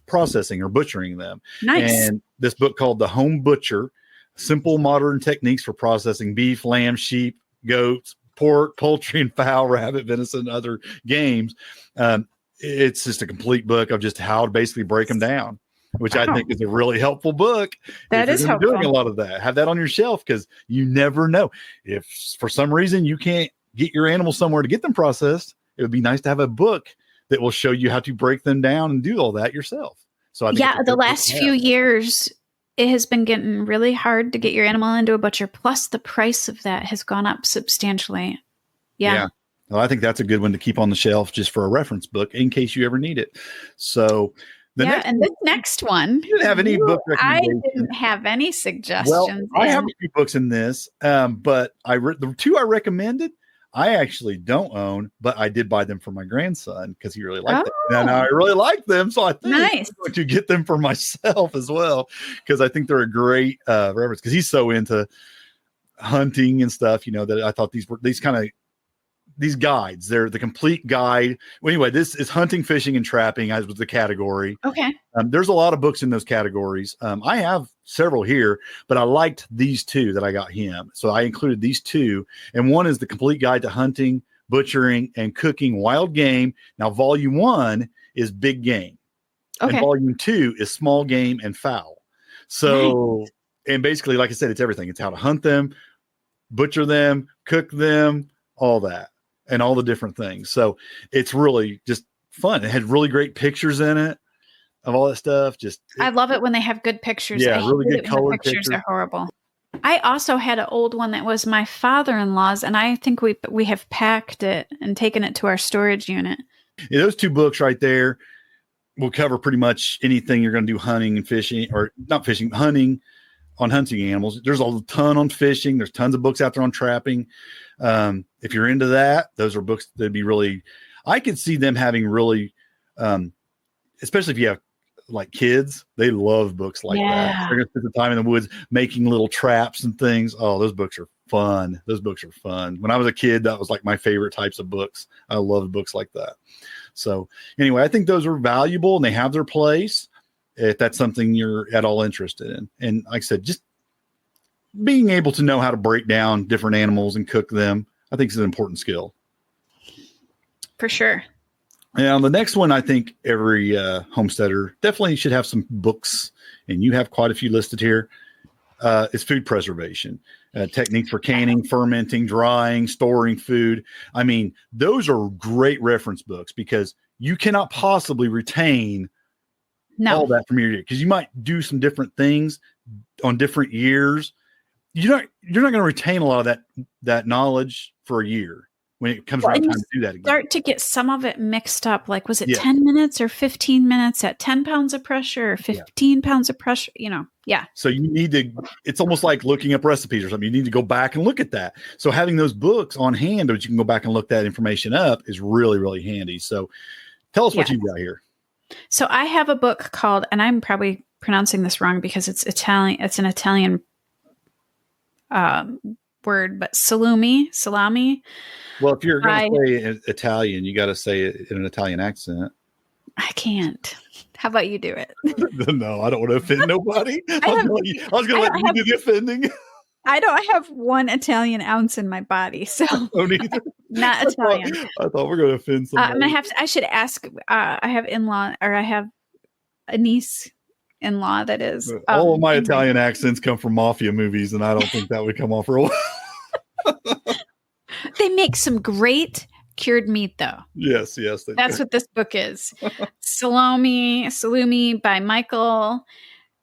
Speaker 1: processing or butchering them.
Speaker 2: Nice.
Speaker 1: And this book called The Home Butcher, Simple Modern Techniques for Processing Beef, Lamb, Sheep, Goats, Pork, Poultry, and Fowl, Rabbit, Venison, and other games. It's just a complete book of just how to basically break them down, which I think is a really helpful book.
Speaker 2: That is helpful.
Speaker 1: Doing a lot of that. Have that on your shelf because you never know. If for some reason you can't get your animals somewhere to get them processed, it would be nice to have a book that will show you how to break them down and do all that yourself. So I think
Speaker 2: the last few years, it has been getting really hard to get your animal into a butcher. Plus, the price of that has gone up substantially. Yeah.
Speaker 1: Well, I think that's a good one to keep on the shelf just for a reference book in case you ever need it. So.
Speaker 2: This next one.
Speaker 1: You didn't have any book recommendations.
Speaker 2: I didn't have any suggestions.
Speaker 1: Well, I have a few books in this, but the two I recommended, I actually don't own, but I did buy them for my grandson because he really liked them. And I really like them, so I think I'm going to get them for myself as well because I think they're a great reference because he's so into hunting and stuff, that I thought these guides, they're the complete guide. Well, anyway, this is hunting, fishing, and trapping as was the category.
Speaker 2: Okay.
Speaker 1: There's a lot of books in those categories. I have several here, but I liked these two that I got him. So I included these two. And one is the complete guide to hunting, butchering, and cooking wild game. Now, volume 1 is big game. Okay. And volume 2 is small game and fowl. So, and basically, like I said, it's everything. It's how to hunt them, butcher them, cook them, all that. And all the different things. So it's really just fun. It had really great pictures in it of all that stuff.
Speaker 2: I love it when they have good pictures.
Speaker 1: Yeah, really good color
Speaker 2: pictures are horrible. I also had an old one that was my father-in-law's, and I think we have packed it and taken it to our storage unit.
Speaker 1: Yeah, those two books right there will cover pretty much anything you're going to do hunting and fishing, or not fishing, hunting on hunting animals. There's a ton on fishing. There's tons of books out there on trapping. If you're into that, those are books that'd be really, I could see them having really, especially if you have like kids, they love books like that. They're going to spend the time in the woods making little traps and things. Oh, those books are fun. Those books are fun. When I was a kid, that was like my favorite types of books. I loved books like that. So anyway, I think those are valuable and they have their place if that's something you're at all interested in. And like I said, just being able to know how to break down different animals and cook them, I think is an important skill.
Speaker 2: For sure.
Speaker 1: And the next one, I think every homesteader definitely should have some books, and you have quite a few listed here, is food preservation. Techniques for canning, fermenting, drying, storing food. I mean, those are great reference books because you cannot possibly retain all that from your year, because you might do some different things on different years. You're not going to retain a lot of that knowledge for a year. When it comes around time to do that again.
Speaker 2: Start to get some of it mixed up. Like, was it 10 minutes or 15 minutes at 10 pounds of pressure or 15 pounds of pressure? Yeah.
Speaker 1: So you need to, it's almost like looking up recipes or something. You need to go back and look at that. So having those books on hand that you can go back and look that information up is really, really handy. So tell us what you got here.
Speaker 2: So I have a book called, and I'm probably pronouncing this wrong because it's Italian. It's an Italian word, but salami.
Speaker 1: Well, if you're going to say Italian, you got to say it in an Italian accent.
Speaker 2: I can't. How about you do it?
Speaker 1: No, I don't want to offend nobody. I was going to let you do the offending.
Speaker 2: I don't have 1 Italian ounce in my body, so not Italian.
Speaker 1: I thought we're going to offend somebody.
Speaker 2: I should ask. I have in-law, or I have a niece-in-law that is.
Speaker 1: All of my Italian accents come from mafia movies, and I don't think that would come off real well.
Speaker 2: They make some great cured meat, though.
Speaker 1: Yes.
Speaker 2: That's what this book is. Salumi by Michael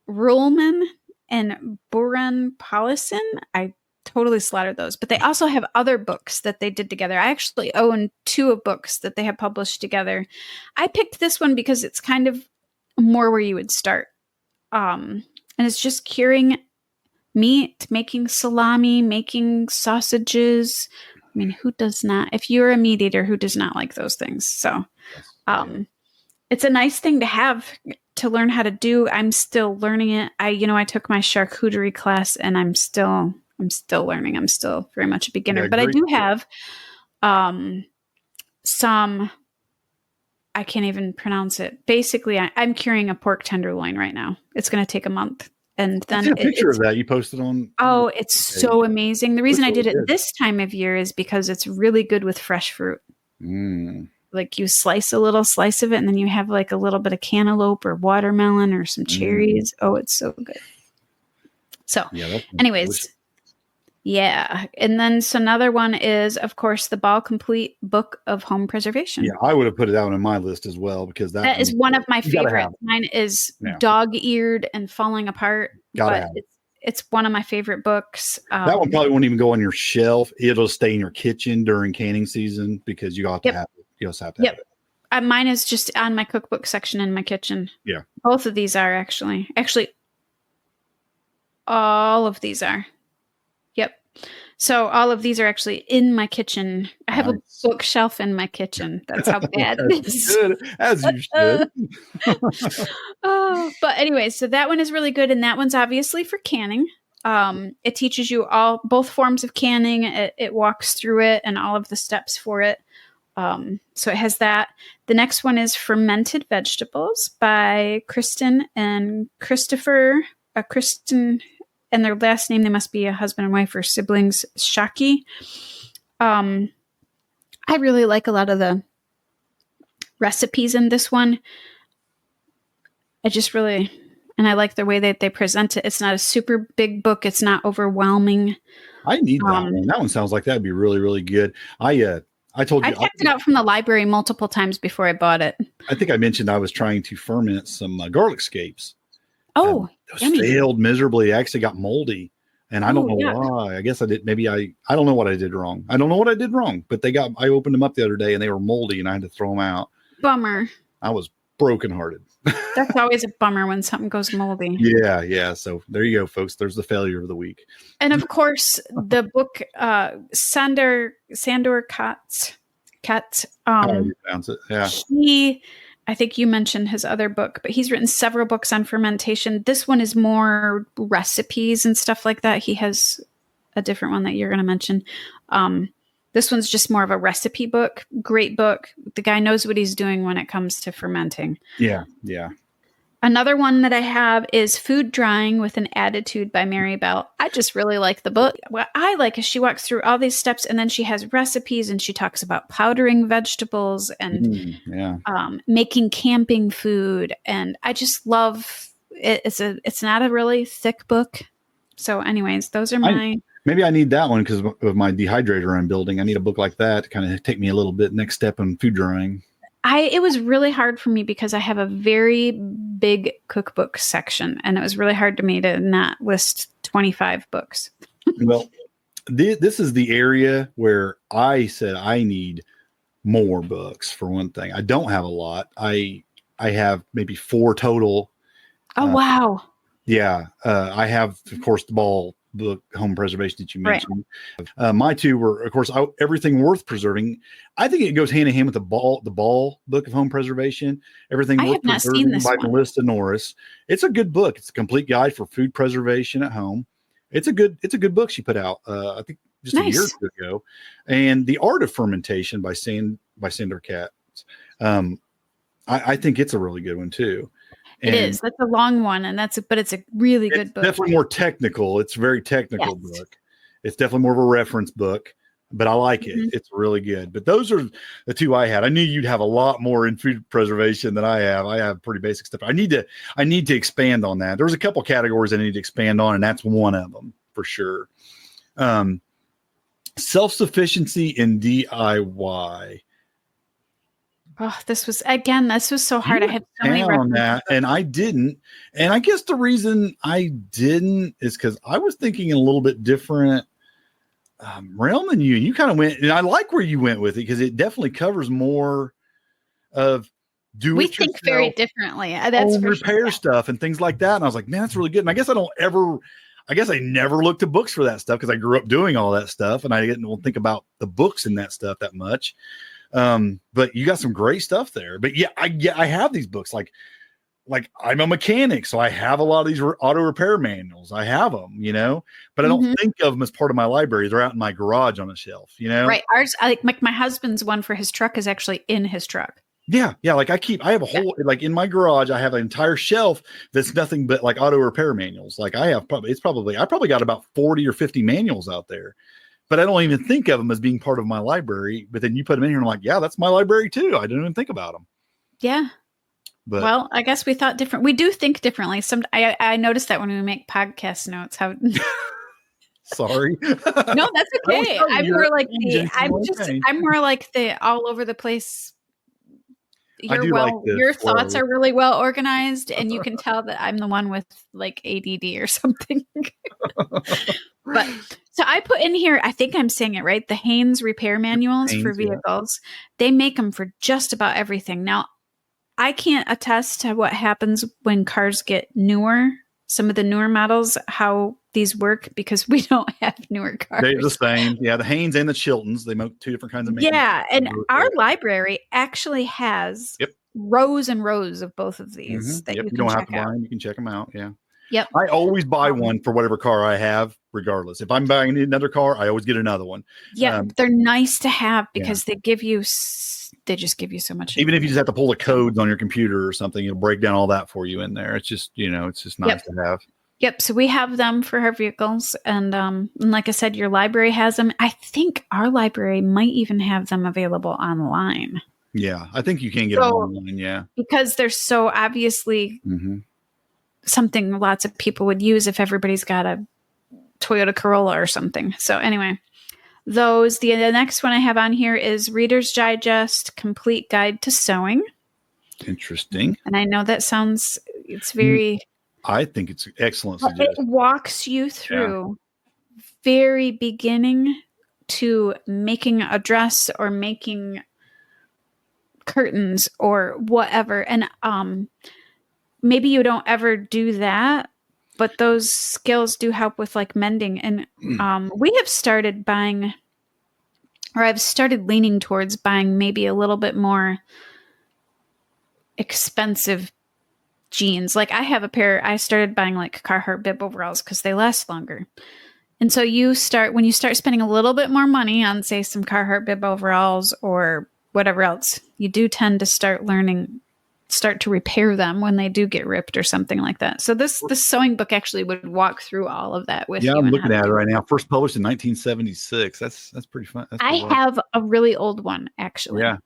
Speaker 2: Ruhlman and Buran Paulison. I totally slaughtered those. But they also have other books that they did together. I actually own 2 of books that they have published together. I picked this one because it's kind of more where you would start. And it's just curing meat, making salami, making sausages. I mean, who does not? If you're a meat eater, who does not like those things? So it's a nice thing to have to learn how to do. I'm still learning it. I took my charcuterie class and I'm still learning. I'm still very much a beginner, but I do have some, I can't even pronounce it. Basically, I'm curing a pork tenderloin right now. It's going to take a month. And then
Speaker 1: a picture of that you posted on.
Speaker 2: Oh, it's so amazing. The reason I did it this time of year is because it's really good with fresh fruit. Like you slice a little slice of it and then you have like a little bit of cantaloupe or watermelon or some cherries. Oh, it's so good. So anyways, and then so another one is, of course, the Ball Complete Book of Home Preservation.
Speaker 1: Yeah, I would have put it out on my list as well because that
Speaker 2: is one of my favorites. Mine is dog-eared and falling apart, but it's one of my favorite books.
Speaker 1: That one probably won't even go on your shelf. It'll stay in your kitchen during canning season because you have to have it. You also have to have it.
Speaker 2: Mine is just on my cookbook section in my kitchen.
Speaker 1: Yeah.
Speaker 2: Both of these are actually all of these are. Yep. So all of these are actually in my kitchen. I have a bookshelf in my kitchen. That's how bad it is.
Speaker 1: Good, as you should.
Speaker 2: But anyway, so that one is really good. And that one's obviously for canning. It teaches you both forms of canning. It walks through it and all of the steps for it. So it has that. The next one is Fermented Vegetables by Kristen and Christopher. Kristen and their last name, they must be a husband and wife or siblings, Shaki. I really like a lot of the recipes in this one. And I like the way that they present it. It's not a super big book. It's not overwhelming.
Speaker 1: I need that one. That one sounds like that'd be really, really good. I told you.
Speaker 2: I checked it out from the library multiple times before I bought it.
Speaker 1: I think I mentioned I was trying to ferment some garlic scapes.
Speaker 2: Oh,
Speaker 1: those failed miserably. I actually got moldy, and I don't know why. I guess I did. Maybe I don't know what I did wrong. I don't know what I did wrong, but I opened them up the other day and they were moldy and I had to throw them out.
Speaker 2: Bummer.
Speaker 1: I was brokenhearted.
Speaker 2: That's always a bummer when something goes moldy.
Speaker 1: Yeah. So there you go, folks. There's the failure of the week.
Speaker 2: And of course, the book, Sandor Katz.
Speaker 1: How do you pronounce it? Yeah.
Speaker 2: I think you mentioned his other book, but he's written several books on fermentation. This one is more recipes and stuff like that. He has a different one that you're going to mention. This one's just more of a recipe book. Great book. The guy knows what he's doing when it comes to fermenting.
Speaker 1: Yeah. Yeah.
Speaker 2: Another one that I have is Food Drying with an Attitude by Mary Bell. I just really like the book. What I like is she walks through all these steps and then she has recipes and she talks about powdering vegetables and making camping food. And I just love it. It's not a really thick book. So anyways, those are mine.
Speaker 1: Maybe I need that one because of my dehydrator I'm building. I need a book like that to kind of take me a little bit next step in food drying.
Speaker 2: It was really hard for me because I have a very big cookbook section, and it was really hard to me to not list 25 books.
Speaker 1: Well, this is the area where I said I need more books for one thing. I don't have a lot. I have maybe 4 total.
Speaker 2: Oh, wow.
Speaker 1: Yeah. I have, of course, the Ball book, Home Preservation, that you mentioned. Right. My 2 were, of course, Everything Worth Preserving. I think it goes hand in hand with the Ball book of Home Preservation. Everything Worth Preserving by Melissa Norris. It's a good book. It's a complete guide for food preservation at home. It's a good book she put out. I think just a year or 2 ago. And The Art of Fermentation by Sandra Katz. I think it's a really good one too.
Speaker 2: It is. That's a long one, but it's a really good book.
Speaker 1: Definitely more technical. It's a very technical book. It's definitely more of a reference book, but I like it. It's really good. But those are the 2 I had. I knew you'd have a lot more in food preservation than I have. I have pretty basic stuff. I need to expand on that. There's a couple categories I need to expand on, and that's one of them for sure. Self-sufficiency in DIY.
Speaker 2: Oh, this was so hard. I had so many
Speaker 1: on that, and I didn't. And I guess the reason I didn't is because I was thinking in a little bit different realm than you. And you kind of went, and I like where you went with it because it definitely covers more of
Speaker 2: we think very differently. That's for
Speaker 1: repair stuff and things like that. And I was like, man, that's really good. And I guess I never looked at books for that stuff because I grew up doing all that stuff, and I didn't think about the books and that stuff that much. But you got some great stuff there. But I have these books like I'm a mechanic, so I have a lot of these auto repair manuals. I have them, but I don't think of them as part of my library. They're out in my garage on a shelf, Right.
Speaker 2: Ours, like my husband's one for his truck is actually in his truck.
Speaker 1: Yeah. Yeah. Like I have a whole, like in my garage, I have an entire shelf that's nothing but like auto repair manuals. Like I probably got about 40 or 50 manuals out there. But I don't even think of them as being part of my library. But then you put them in here and I'm like, yeah, that's my library too. I didn't even think about them.
Speaker 2: Yeah.
Speaker 1: But,
Speaker 2: well, I guess we thought different. We do think differently. I noticed that when we make podcast notes, how.
Speaker 1: Sorry.
Speaker 2: No, that's okay. I'm more like the all over the place. Your thoughts are really well organized, and you can tell that I'm the one with like ADD or something. But so I put in here, I think I'm saying it right, the Haynes repair manuals for vehicles. Yeah. They make them for just about everything. Now, I can't attest to what happens when cars get newer, some of the newer models, how these work, because we don't have newer cars.
Speaker 1: They're the same. Yeah, the Haynes and the Chiltons, they make 2 different kinds of manuals.
Speaker 2: Yeah, and our library actually has rows and rows of both of these that you don't have to buy them.
Speaker 1: You can check them out, yeah.
Speaker 2: Yep.
Speaker 1: I always buy one for whatever car I have, regardless. If I'm buying another car, I always get another one.
Speaker 2: Yeah, they're nice to have because they just give you so much.
Speaker 1: Even if you just have to pull the codes on your computer or something, it'll break down all that for you in there. It's just, it's just nice to have.
Speaker 2: Yep. So we have them for our vehicles. And like I said, your library has them. I think our library might even have them available online.
Speaker 1: Yeah. I think you can get them online. Yeah.
Speaker 2: Because they're so obviously something lots of people would use if everybody's got a Toyota Corolla or something. So anyway, the next one I have on here is Reader's Digest Complete Guide to Sewing.
Speaker 1: Interesting.
Speaker 2: And I know that it's very...
Speaker 1: I think it's an excellent
Speaker 2: suggestion. It walks you through very beginning to making a dress or making curtains or whatever. And maybe you don't ever do that, but those skills do help with like mending. And we have started buying, or I've started leaning towards buying maybe a little bit more expensive jeans. Like I have I started buying like Carhartt bib overalls because they last longer. And so when you start spending a little bit more money on, say, some Carhartt bib overalls or whatever else, you do tend to start to repair them when they do get ripped or something like that. So this sewing book actually would walk through all of that with you.
Speaker 1: Yeah, I'm looking at it right now. First published in 1976. That's pretty fun.
Speaker 2: I have a really old one, actually.
Speaker 1: Yeah.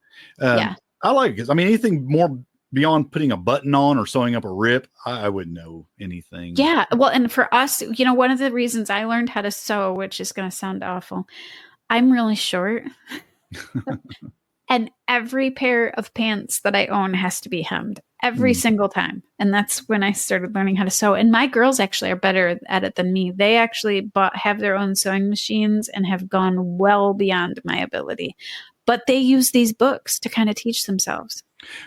Speaker 2: Yeah.
Speaker 1: I like it. I mean, anything more beyond putting a button on or sewing up a rip, I wouldn't know anything.
Speaker 2: Yeah. Well, and for us, one of the reasons I learned how to sew, which is going to sound awful, I'm really short. And every pair of pants that I own has to be hemmed every single time. And that's when I started learning how to sew. And my girls actually are better at it than me. They actually have their own sewing machines and have gone well beyond my ability. But they use these books to kind of teach themselves.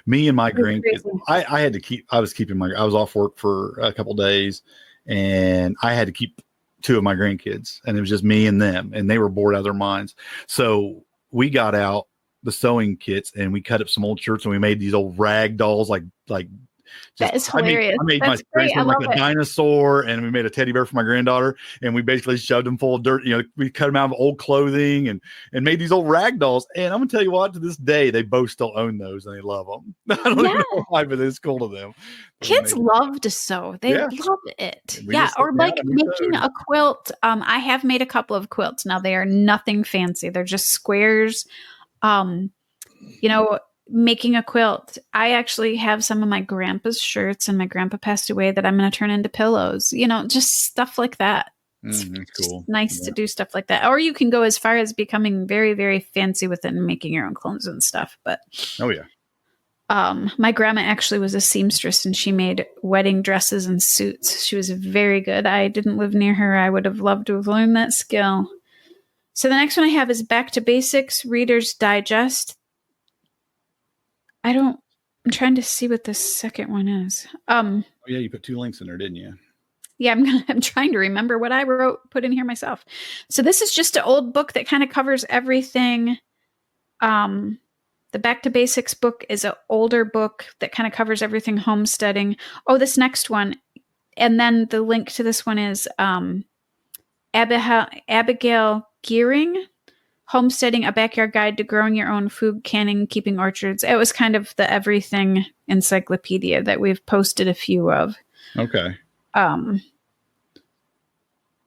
Speaker 1: Me and my grandkids, I was off work for a couple of days, and I had to keep 2 of my grandkids, and it was just me and them, and they were bored out of their minds. So we got out the sewing kits and we cut up some old shirts, and we made these old rag dolls,
Speaker 2: that is hilarious.
Speaker 1: I made my grandson like a dinosaur, and we made a teddy bear for my granddaughter, and we basically shoved them full of dirt. We cut them out of old clothing and made these old rag dolls. And I'm gonna tell you what, to this day, they both still own those and they love them. I don't even know why, but it's cool to them.
Speaker 2: Kids love to sew. They love it. Yeah. Or like making a quilt. I have made a couple of quilts. Now they are nothing fancy. They're just squares. Making a quilt. I actually have some of my grandpa's shirts, and my grandpa passed away, that I'm going to turn into pillows, just stuff like that.
Speaker 1: It's cool.
Speaker 2: Nice to do stuff like that. Or you can go as far as becoming very, very fancy with it and making your own clothes and stuff. But my grandma actually was a seamstress, and she made wedding dresses and suits. She was very good. I didn't live near her. I would have loved to have learned that skill. So the next one I have is Back to Basics, Reader's Digest. I'm trying to see what the second one is.
Speaker 1: You put 2 links in there, didn't you?
Speaker 2: Yeah, I'm trying to remember what I put in here myself. So this is just an old book that kind of covers everything. The Back to Basics book is an older book that kind of covers everything homesteading. Oh, this next one. And then the link to this one is Abigail Gearing, Homesteading, a Backyard Guide to Growing Your Own Food, Canning, Keeping Orchards. It was kind of the everything encyclopedia that we've posted a few of.
Speaker 1: Okay.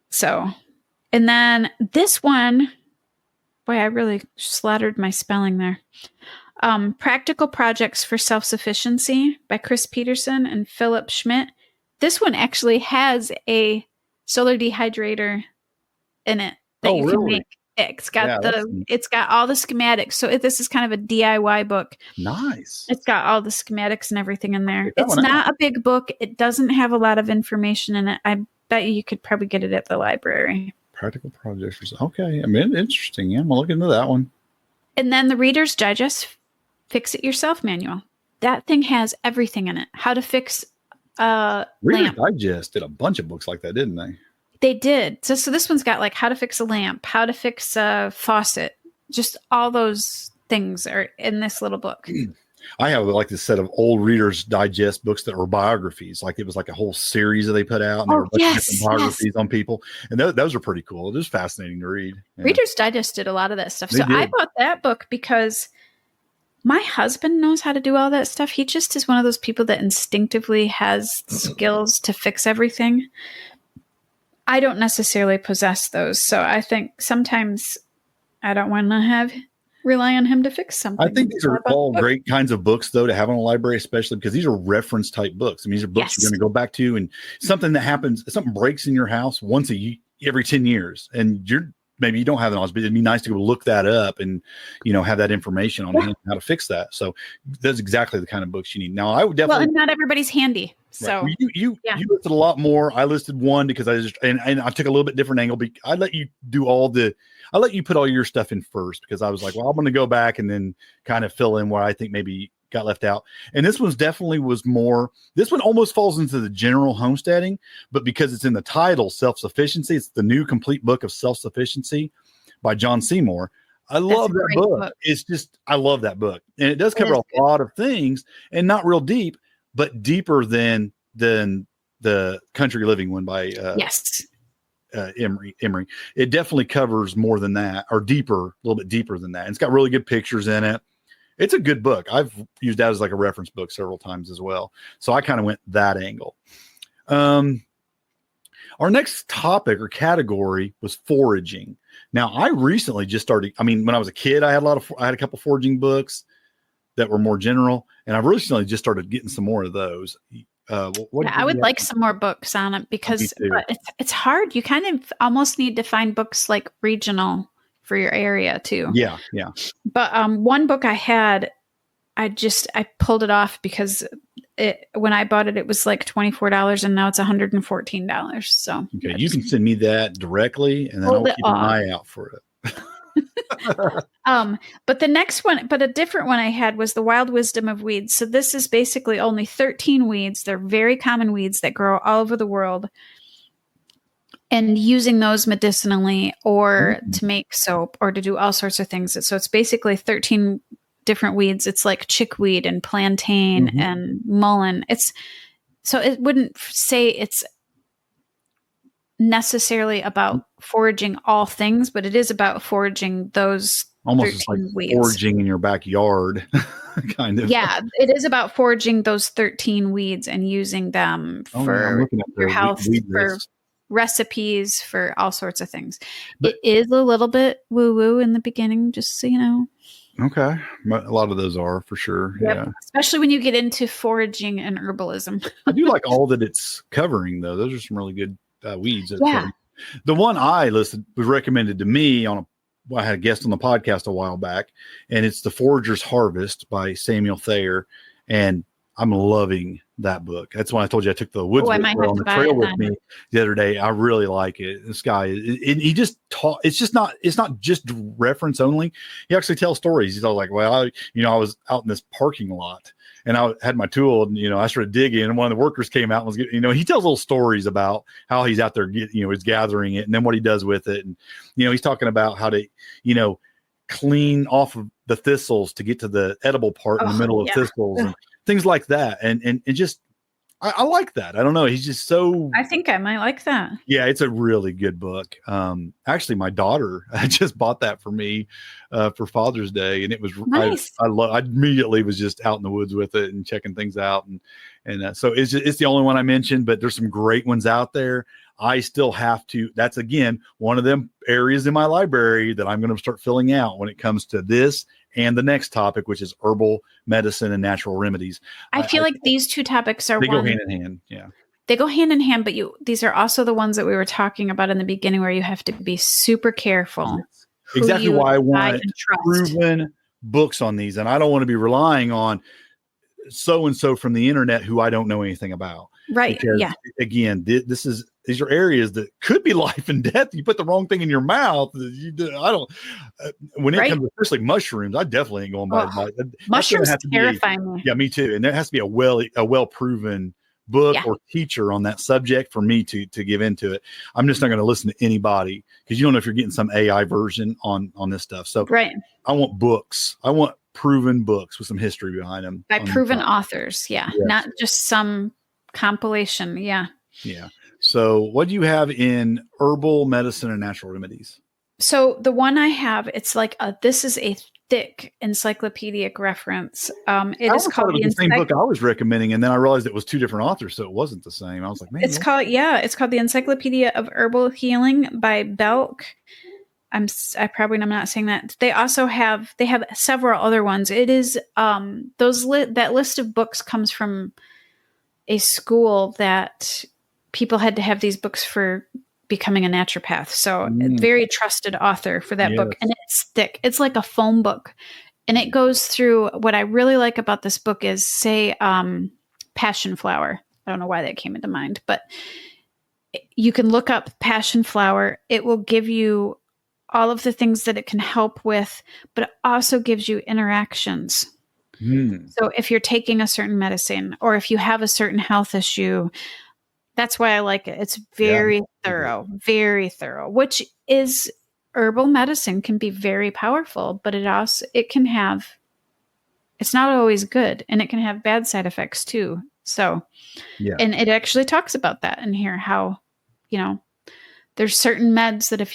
Speaker 2: So, and then this one, boy, I really slaughtered my spelling there. Practical Projects for Self-Sufficiency by Chris Peterson and Philip Schmidt. This one actually has a solar dehydrator in it that you can make. It's got it's got all the schematics. So this is kind of a DIY book.
Speaker 1: Nice.
Speaker 2: It's got all the schematics and everything in there. It's not a big book. It doesn't have a lot of information in it. I bet you could probably get it at the library.
Speaker 1: Practical Projects. Okay. I mean, interesting. Yeah, I'm going to look into that one.
Speaker 2: And then the Reader's Digest Fix It Yourself manual. That thing has everything in it. How to fix a
Speaker 1: Reader's
Speaker 2: lamp.
Speaker 1: Digest did a bunch of books like that, didn't they?
Speaker 2: They did. So this one's got like how to fix a lamp, how to fix a faucet. Just all those things are in this little book.
Speaker 1: I have like this set of old Reader's Digest books that were biographies. Like it was like a whole series that they put out, and there were a bunch of different biographies on people. And those are pretty cool. It was fascinating to read. Yeah. Reader's
Speaker 2: Digest did a lot of that stuff. So I bought that book because my husband knows how to do all that stuff. He just is one of those people that instinctively has skills to fix everything. I don't necessarily possess those. So I think sometimes I don't want to rely on him to fix something.
Speaker 1: I think these are all great kinds of books, though, to have in a library, especially because these are reference type books. I mean, these are books you're going to go back to, and something that happens, something breaks in your house once every 10 years, and maybe you don't have the knowledge, but it'd be nice to go look that up and, have that information on hand, how to fix that. So that's exactly the kind of books you need. Now, I would definitely.
Speaker 2: Well, and not everybody's handy. So
Speaker 1: right. You listed a lot more. I listed one because I took a little bit different angle. I let you put all your stuff in first because I was like, well, I'm going to go back and then kind of fill in where I think maybe got left out. And this one definitely was more, this one almost falls into the general homesteading, but because it's in the title, Self-Sufficiency, it's the new complete book of Self-Sufficiency by John Seymour. I love that book. It's just, I love that book. And it does cover a lot of things and not real deep, but deeper than the Country Living one by Emery. It definitely covers more than that, or deeper, a little bit deeper than that. And it's got really good pictures in it. It's a good book. I've used that as like a reference book several times as well. So I kind of went that angle. Our next topic or category was foraging. Now, I recently just started. I mean, when I was a kid, I had a couple foraging books that were more general, and I've recently just started getting some more of those.
Speaker 2: I would like some more books on it because it's hard. You kind of almost need to find books like regional for your area too.
Speaker 1: Yeah.
Speaker 2: But one book I had, I pulled it off because when I bought it, it was like $24 and now it's $114. So
Speaker 1: okay, you can send me that directly, and then I'll keep an eye out for it.
Speaker 2: But the next one, but a different one I had was The Wild Wisdom of Weeds. So this is basically only 13 weeds. They're very common weeds that grow all over the world, and using those medicinally or to make soap or to do all sorts of things. So it's basically 13 different weeds. It's like chickweed and plantain and mullein. So it wouldn't say it's necessarily about foraging all things, but it is about foraging those
Speaker 1: almost like weeds. Foraging in your backyard kind of.
Speaker 2: Yeah, it is about foraging those 13 weeds and using them for your health, for recipes, for all sorts of things. But it is a little bit woo-woo in the beginning, just so you know.
Speaker 1: Okay. A lot of those are for sure. Yep. Yeah.
Speaker 2: Especially when you get into foraging and herbalism.
Speaker 1: I do like all that it's covering, though. Those are some really good weeds. Yeah. The one I listed was recommended to me I had a guest on the podcast a while back, and it's The Forager's Harvest by Samuel Thayer. And I'm loving that book. That's when I told you I took the woods on the trail with me the other day. I really like it. This guy, he just taught. It's not just reference only. He actually tells stories. He's all like, well, I was out in this parking lot and I had my tool and, I started digging, and one of the workers came out and was, he tells little stories about how he's out there, he's gathering it and then what he does with it. And, he's talking about how to, clean off of the thistles to get to the edible part in the middle of thistles and things like that. And just, I like that. I don't know. He's just so.
Speaker 2: I think I might like that.
Speaker 1: Yeah, it's a really good book. Actually, my daughter just bought that for me for Father's Day, and it was nice. I immediately was just out in the woods with it and checking things out, and so it's the only one I mentioned. But there's some great ones out there. I still have to. That's again one of them areas in my library that I'm going to start filling out when it comes to this and the next topic, which is herbal medicine and natural remedies.
Speaker 2: I feel like these two topics
Speaker 1: they go hand in hand. Yeah,
Speaker 2: they go hand in hand. But these are also the ones that we were talking about in the beginning, where you have to be super careful.
Speaker 1: Yes. Exactly why I want proven books on these, and I don't want to be relying on so and so from the internet who I don't know anything about.
Speaker 2: Right.
Speaker 1: Because, again, these are areas that could be life and death. You put the wrong thing in your mouth. When it comes to especially mushrooms, I definitely ain't going by.
Speaker 2: Mushrooms terrify me.
Speaker 1: Yeah, me too. And there has to be a well proven book or teacher on that subject for me to give into it. I'm just not going to listen to anybody because you don't know if you're getting some AI version on this stuff. So I want books. I want proven books with some history behind them.
Speaker 2: By proven authors. Yeah. Yes. Not just some compilation. Yeah.
Speaker 1: Yeah. So what do you have in herbal medicine and natural remedies?
Speaker 2: So the one I have, it's like this is a thick encyclopedic reference. It is called
Speaker 1: the same book I was recommending, and then I realized it was two different authors, so it wasn't the same. I was like, man,
Speaker 2: it's called the Encyclopedia of Herbal Healing by Belk. I'm not saying that. They also have several other ones. It is that list of books comes from a school that people had to have these books for becoming a naturopath. So very trusted author for that book. And it's thick. It's like a foam book. And it goes through, what I really like about this book is, say, passion flower. I don't know why that came into mind, but you can look up passion flower. It will give you all of the things that it can help with, but it also gives you interactions. So if you're taking a certain medicine or if you have a certain health issue, that's why I like it. It's very thorough, which is herbal medicine can be very powerful, but it's not always good, and it can have bad side effects too. So, and it actually talks about that in here, how, There's certain meds that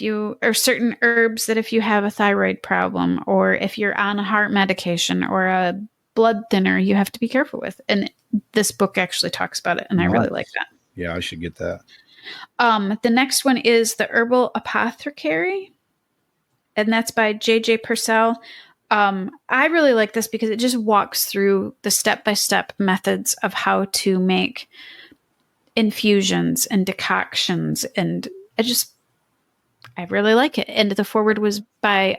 Speaker 2: certain herbs that if you have a thyroid problem, or if you're on a heart medication or a blood thinner, you have to be careful with. And this book actually talks about it, and I really like that.
Speaker 1: Yeah, I should get that.
Speaker 2: The next one is The Herbal Apothecary, and that's by J.J. Purcell. I really like this because it just walks through the step-by-step methods of how to make infusions and decoctions, and I really like it. And the foreword was by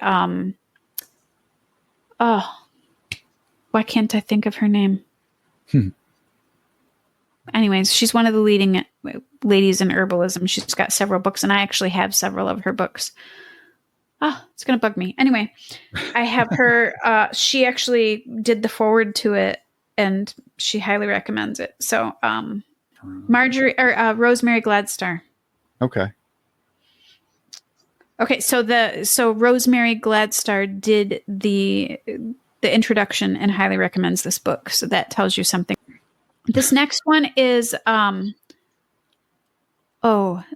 Speaker 2: why can't I think of her name? Anyways, she's one of the leading ladies in herbalism. She's got several books, and I actually have several of her books. It's going to bug me. Anyway, I have her. She actually did the foreword to it, and she highly recommends it. So, Rosemary Gladstar.
Speaker 1: Okay.
Speaker 2: Okay, so Rosemary Gladstar did the introduction and highly recommends this book. So that tells you something. This next one is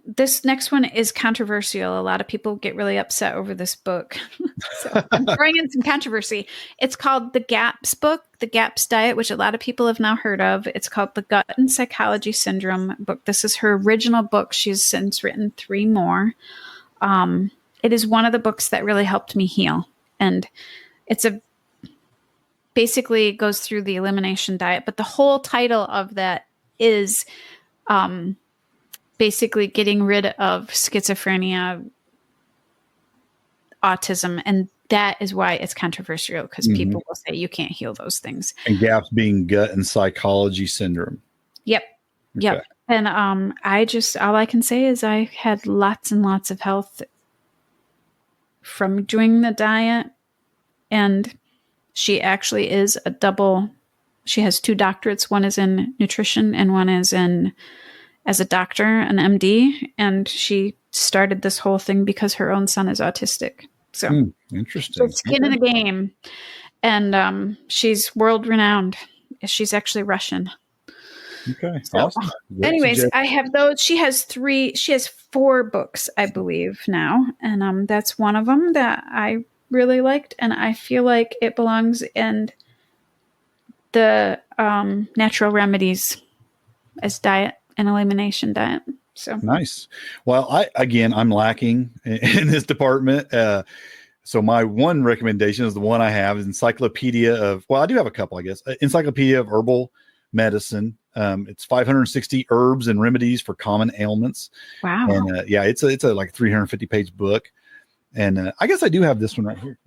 Speaker 2: this next one is controversial. A lot of people get really upset over this book. So I'm throwing in some controversy. It's called The GAPS book, The GAPS Diet, which a lot of people have now heard of. It's called The Gut and Psychology Syndrome book. This is her original book. She's since written 3 more. It is one of the books that really helped me heal. And it's basically goes through the elimination diet, but the whole title of that is basically getting rid of schizophrenia, autism, and that is why it's controversial, because people will say you can't heal those things.
Speaker 1: And GAPS being gut and psychology syndrome.
Speaker 2: Yep. Okay. Yep. And all I can say is I had lots and lots of health from doing the diet, and she actually is she has 2 doctorates. One is in nutrition and one is as a doctor, an MD. And she started this whole thing because her own son is autistic. So
Speaker 1: interesting.
Speaker 2: So skin in the game. And she's world renowned. She's actually Russian.
Speaker 1: Okay.
Speaker 2: So,
Speaker 1: awesome.
Speaker 2: Anyways, I have those. She has 4 books, I believe now. And that's one of them that I really liked, and I feel like it belongs in the natural remedies as diet and elimination diet. So
Speaker 1: nice. Well, I'm lacking in this department. So my one recommendation is the one I have is I do have a couple, I guess. Encyclopedia of Herbal Medicine. It's 560 herbs and remedies for common ailments.
Speaker 2: Wow.
Speaker 1: And it's a like 350 page book. And I guess I do have this one right here.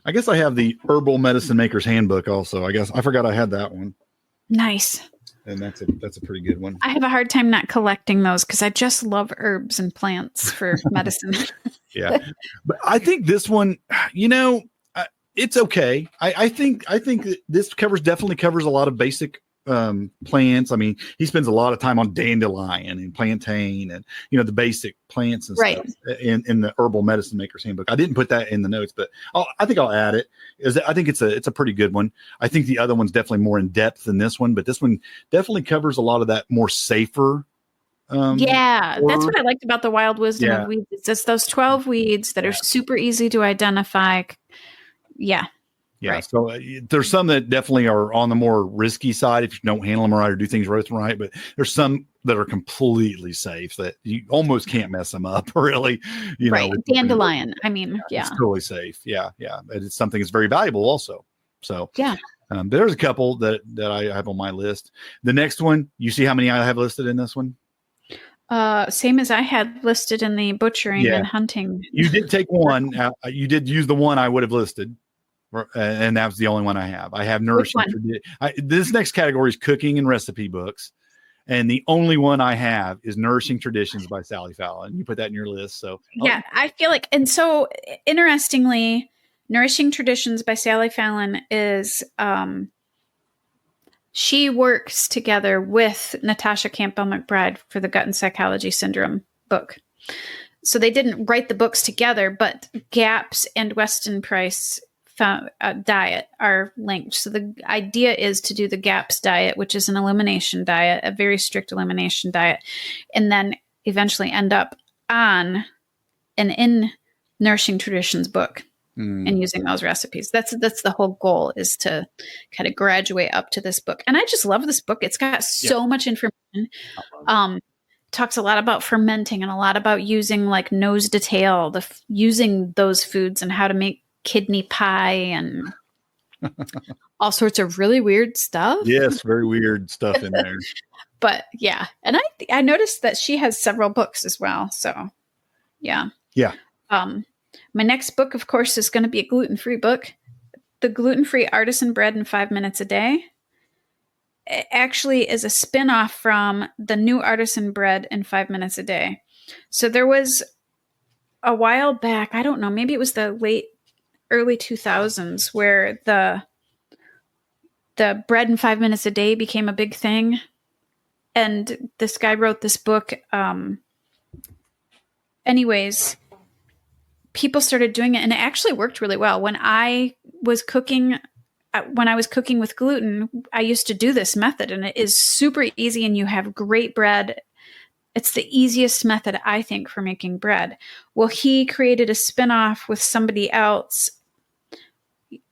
Speaker 1: I guess I have the Herbal Medicine Maker's Handbook also. I guess I forgot I had that one.
Speaker 2: Nice.
Speaker 1: And that's a pretty good one.
Speaker 2: I have a hard time not collecting those because I just love herbs and plants for medicine.
Speaker 1: Yeah. But I think this one, it's okay. I think this definitely covers a lot of basic plants. I mean, he spends a lot of time on dandelion and plantain and the basic plants and stuff in the Herbal Medicine Maker's Handbook. I didn't put that in the notes, but I think I'll add it. I think it's a pretty good one. I think the other one's definitely more in depth than this one, but this one definitely covers a lot of that more safer. That's
Speaker 2: what I liked about the Wild Wisdom of Weeds. It's just those 12 weeds that are super easy to identify. Yeah.
Speaker 1: Yeah. Right. So there's some that definitely are on the more risky side if you don't handle them right or do things right. But there's some that are completely safe that you almost can't mess them up, really.
Speaker 2: Right. Dandelion. I mean,
Speaker 1: It's totally safe. Yeah. Yeah. It's something that's very valuable also. So, there's a couple that I have on my list. The next one, you see how many I have listed in this one?
Speaker 2: Same as I had listed in the butchering and hunting.
Speaker 1: You did take one. You did use the one I would have listed. And that was the only one I have. I have nourishing. This next category is cooking and recipe books. And the only one I have is Nourishing Traditions by Sally Fallon. You put that in your list. So
Speaker 2: I feel like, and so interestingly, Nourishing Traditions by Sally Fallon is, she works together with Natasha Campbell McBride for the Gut and Psychology Syndrome book. So they didn't write the books together, but GAPS and Weston Price diet are linked. So the idea is to do the GAPS diet, which is an elimination diet, a very strict elimination diet. And then eventually end up on an In Nourishing Traditions book and using those recipes. That's the whole goal, is to kind of graduate up to this book. And I just love this book. It's got so much information. Talks a lot about fermenting and a lot about using like nose to tail, using those foods and how to make kidney pie and all sorts of really weird stuff.
Speaker 1: Yes, very weird stuff in there.
Speaker 2: But yeah, and I noticed that she has several books as well. So yeah. My next book, of course, is going to be a gluten-free book. The Gluten-Free Artisan Bread in 5 Minutes a Day. It actually is a spin-off from the New Artisan Bread in 5 Minutes a Day. So there was a while back, I don't know, maybe it was the early 2000s, where the bread in 5 minutes a day became a big thing. And this guy wrote this book. Anyways, people started doing it, and it actually worked really well. When I was cooking with gluten, I used to do this method, and it is super easy, and you have great bread. It's the easiest method, I think, for making bread. Well, he created a spinoff with somebody else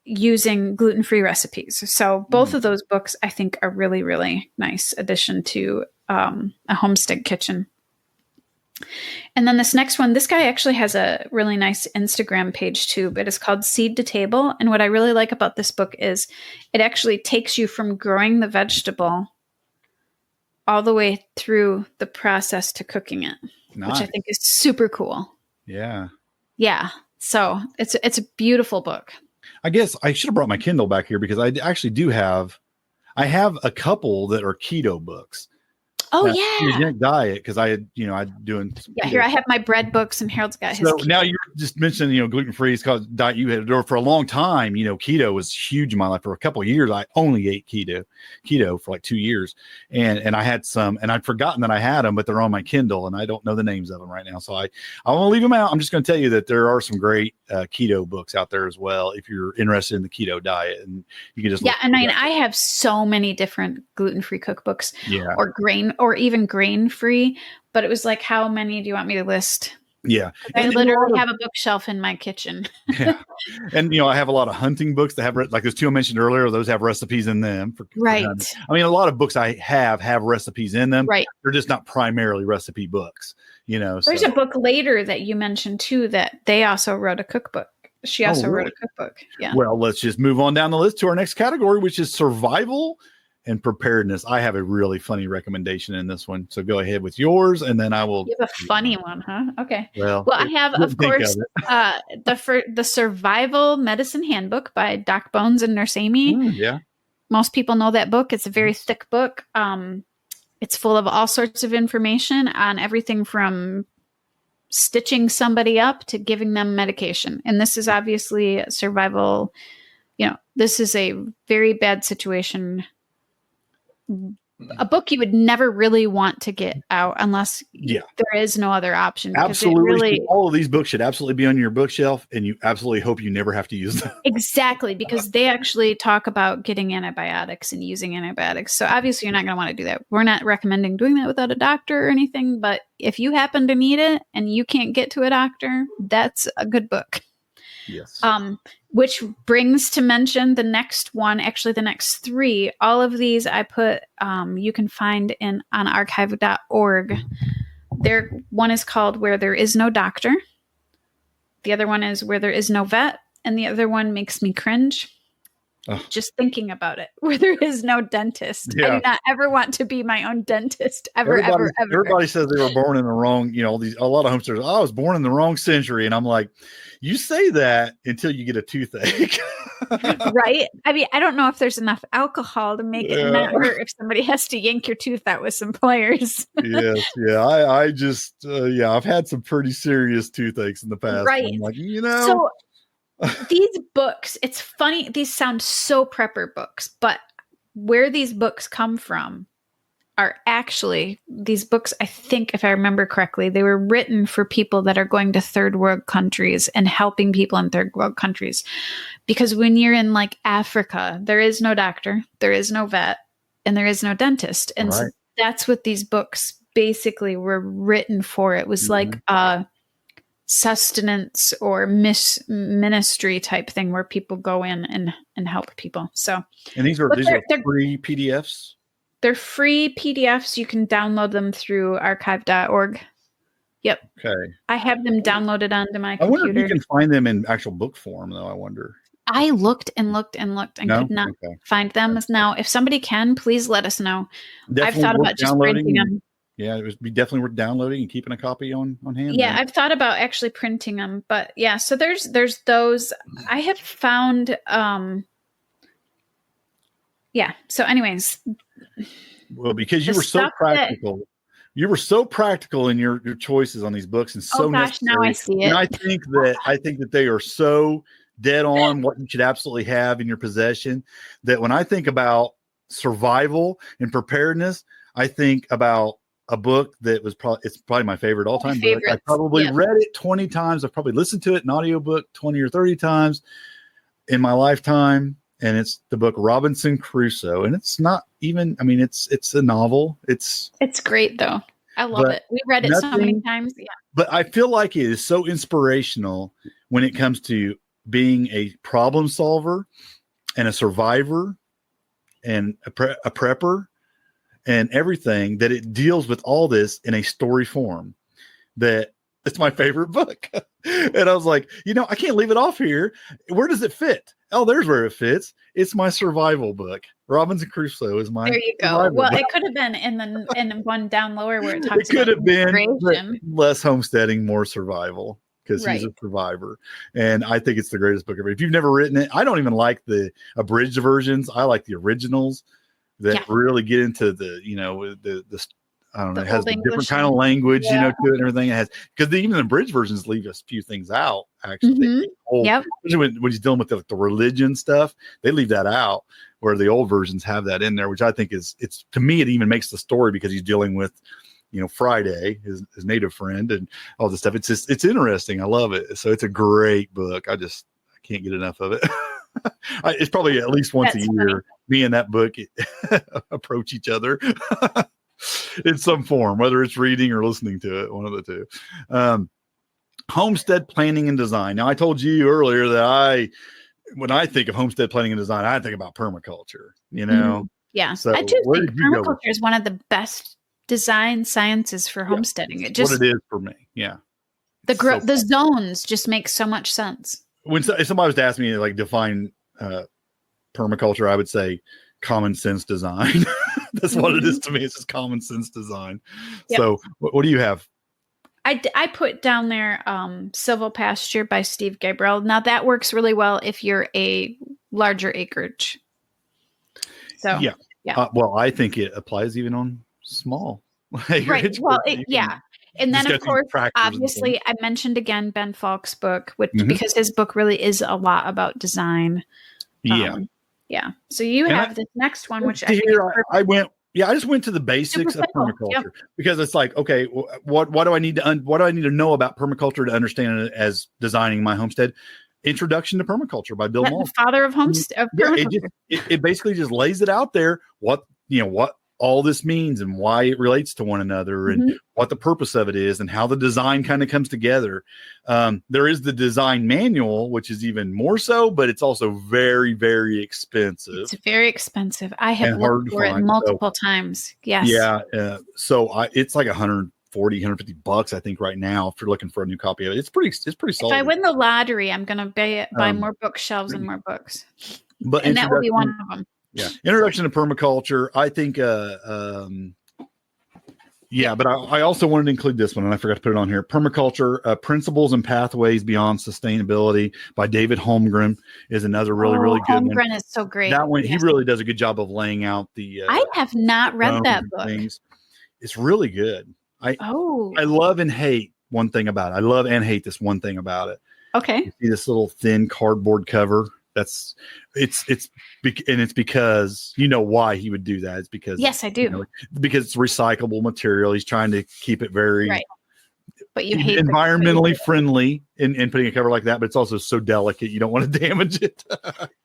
Speaker 2: using gluten-free recipes. So both of those books, I think, are really, really nice addition to a homestead kitchen. And then this next one, this guy actually has a really nice Instagram page too, but it's called Seed to Table. And what I really like about this book is it actually takes you from growing the vegetable all the way through the process to cooking it, which I think is super cool.
Speaker 1: Yeah.
Speaker 2: Yeah. So it's a beautiful book.
Speaker 1: I guess I should have brought my Kindle back here, because I actually I have a couple that are keto books.
Speaker 2: Oh, yeah.
Speaker 1: Ketogenic diet, because I'm doing.
Speaker 2: Yeah, here I have my bread books, and Harold's got his.
Speaker 1: So now you're just mentioning, gluten-free is called diet. You had for a long time, keto was huge in my life. For a couple of years, I only ate keto for like 2 years. And I had some, and I'd forgotten that I had them, but they're on my Kindle, and I don't know the names of them right now. So I want to leave them out. I'm just going to tell you that there are some great keto books out there as well, if you're interested in the keto diet. And you can just,
Speaker 2: I have so many different gluten-free cookbooks, or even grain-free, but it was like, how many do you want me to list?
Speaker 1: Yeah.
Speaker 2: I literally have a bookshelf in my kitchen.
Speaker 1: Yeah. And, I have a lot of hunting books that have, like those two I mentioned earlier, those have recipes in them.
Speaker 2: Right.
Speaker 1: I mean, a lot of books I have recipes in them.
Speaker 2: Right.
Speaker 1: They're just not primarily recipe books,
Speaker 2: There's a book later that you mentioned too, that they also wrote a cookbook. She also wrote a cookbook. Yeah.
Speaker 1: Well, let's just move on down the list to our next category, which is survival and preparedness. I have a really funny recommendation in this one. So go ahead with yours, and then I will.
Speaker 2: You have a funny one, huh? Okay.
Speaker 1: Well,
Speaker 2: I have, of course, the Survival Medicine Handbook by Doc Bones and Nurse Amy.
Speaker 1: Yeah.
Speaker 2: Most people know that book. It's a very thick book. It's full of all sorts of information on everything from stitching somebody up to giving them medication. And this is obviously survival. This is a very bad situation. A book you would never really want to get out unless there is no other option.
Speaker 1: Absolutely. All of these books should absolutely be on your bookshelf, and you absolutely hope you never have to use them.
Speaker 2: Exactly, because they actually talk about getting antibiotics and using antibiotics. So obviously you're not going to want to do that. We're not recommending doing that without a doctor or anything, but if you happen to need it and you can't get to a doctor, that's a good book.
Speaker 1: Yes.
Speaker 2: Which brings to mention the next one, actually the next three. All of these I put, you can find on archive.org. One is called Where There Is No Doctor. The other one is Where There Is No Vet. And the other one makes me cringe. Just thinking about it, Where There Is No Dentist. Yeah. I do not ever want to be my own dentist ever.
Speaker 1: Everybody says they were born in the wrong, a lot of homesteaders, I was born in the wrong century. And I'm like, you say that until you get a toothache.
Speaker 2: Right. I mean, I don't know if there's enough alcohol to make it not hurt if somebody has to yank your tooth out with some pliers.
Speaker 1: Yes. Yeah. I just, I've had some pretty serious toothaches in the past.
Speaker 2: Right.
Speaker 1: I'm like,
Speaker 2: So these books, it's funny. These sound so prepper books, but where these books come from are actually these books. I think, if I remember correctly, they were written for people that are going to third world countries and helping people in third world countries. Because when you're in like Africa, there is no doctor, there is no vet, and there is no dentist. And so that's what these books basically were written for. It was like sustenance or ministry type thing where people go in and help people. So,
Speaker 1: and these are free PDFs.
Speaker 2: They're free PDFs. You can download them through archive.org. Yep.
Speaker 1: Okay.
Speaker 2: I have them downloaded onto my computer.
Speaker 1: I wonder if you can find them in actual book form, though. I wonder.
Speaker 2: I looked and looked and looked and could not find them. Now, if somebody can, please let us know.
Speaker 1: Definitely
Speaker 2: I've thought about just printing them.
Speaker 1: Yeah, it would be definitely worth downloading and keeping a copy on hand.
Speaker 2: Yeah, I've thought about actually printing them, but yeah. So there's those. I have found. Yeah. So, anyways.
Speaker 1: Well, because you were so practical. You were so practical in your choices on these books and so necessary.
Speaker 2: Now I see it.
Speaker 1: And I think that they are so dead on what you should absolutely have in your possession that when I think about survival and preparedness, I think about a book that was probably my favorite all-time book. I probably read it 20 times. I've probably listened to it in audiobook 20 or 30 times in my lifetime. And it's the book Robinson Crusoe. And it's not even, I mean, it's a novel. It's
Speaker 2: great though. I love it. We read it so many times. Yeah.
Speaker 1: But I feel like it is so inspirational when it comes to being a problem solver and a survivor and a prepper and everything, that it deals with all this in a story form. That it's my favorite book. And I was like, I can't leave it off here. Where does it fit? Oh, there's where it fits. It's my survival book. Robinson Crusoe is my.
Speaker 2: There you go. Well, it could have been in one down lower where it talks.
Speaker 1: It could have been less homesteading, more survival, because he's a survivor. And I think it's the greatest book ever. If you've never written it, I don't even like the abridged versions. I like the originals that really get into the I don't know. It has a different kind of language, to it and everything. It has, because even the bridge versions leave a few things out. Actually, especially when he's dealing with the religion stuff, they leave that out. Where the old versions have that in there, which I think it's to me it even makes the story, because he's dealing with, Friday, his native friend, and all this stuff. It's interesting. I love it. So it's a great book. I can't get enough of it. It's probably at least once a year. Funny. Me and that book approach each other. In some form, whether it's reading or listening to it, one of the two. Homestead planning and design. Now, I told you earlier that when I think of homestead planning and design, I think about permaculture,
Speaker 2: Yeah.
Speaker 1: So
Speaker 2: I do think permaculture is one of the best design sciences for homesteading. It just,
Speaker 1: what it is for me. Yeah.
Speaker 2: The zones just make so much sense.
Speaker 1: If somebody was to ask me to define permaculture, I would say common sense design. That's what it is to me. It's just common sense design. Yep. So what do you have?
Speaker 2: I put down there Silvopasture by Steve Gabriel. Now that works really well if you're a larger acreage. So yeah.
Speaker 1: Well, I think it applies even on small acreage.
Speaker 2: Right. Well, and then of course, obviously, I mentioned again Ben Falk's book, because his book really is a lot about design. Yeah. So you have this next one, which I just went to the basics of permaculture because it's like, okay, what do I need to know about permaculture to understand it as designing my homestead? Introduction to Permaculture by Bill Moll, the father of homestead.
Speaker 1: It basically just lays it out there. What all this means and why it relates to one another and what the purpose of it is and how the design kind of comes together. There is the design manual, which is even more so, but it's also very, very expensive.
Speaker 2: It's very expensive. I have looked for it multiple times. Yes.
Speaker 1: Yeah. So it's like $140, $150, I think, right now if you're looking for a new copy of it. It's pretty solid.
Speaker 2: If I win the lottery, I'm going to buy more bookshelves and more books. And that will be one of them.
Speaker 1: Yeah. Introduction to Permaculture. I think, but I also wanted to include this one and I forgot to put it on here. Permaculture, Principles and Pathways Beyond Sustainability by David Holmgren is another really good one.
Speaker 2: Holmgren is so great.
Speaker 1: That one, he really does a good job of laying out the,
Speaker 2: I have not read that book.
Speaker 1: Things. It's really good. I love and hate one thing about it. I love and hate this one thing about it.
Speaker 2: Okay.
Speaker 1: You see this little thin cardboard cover. It's because why he would do that. It's because
Speaker 2: yes, I do.
Speaker 1: Because it's recyclable material. He's trying to keep it very
Speaker 2: but you hate
Speaker 1: environmentally friendly in putting a cover like that, but it's also so delicate you don't want to damage it.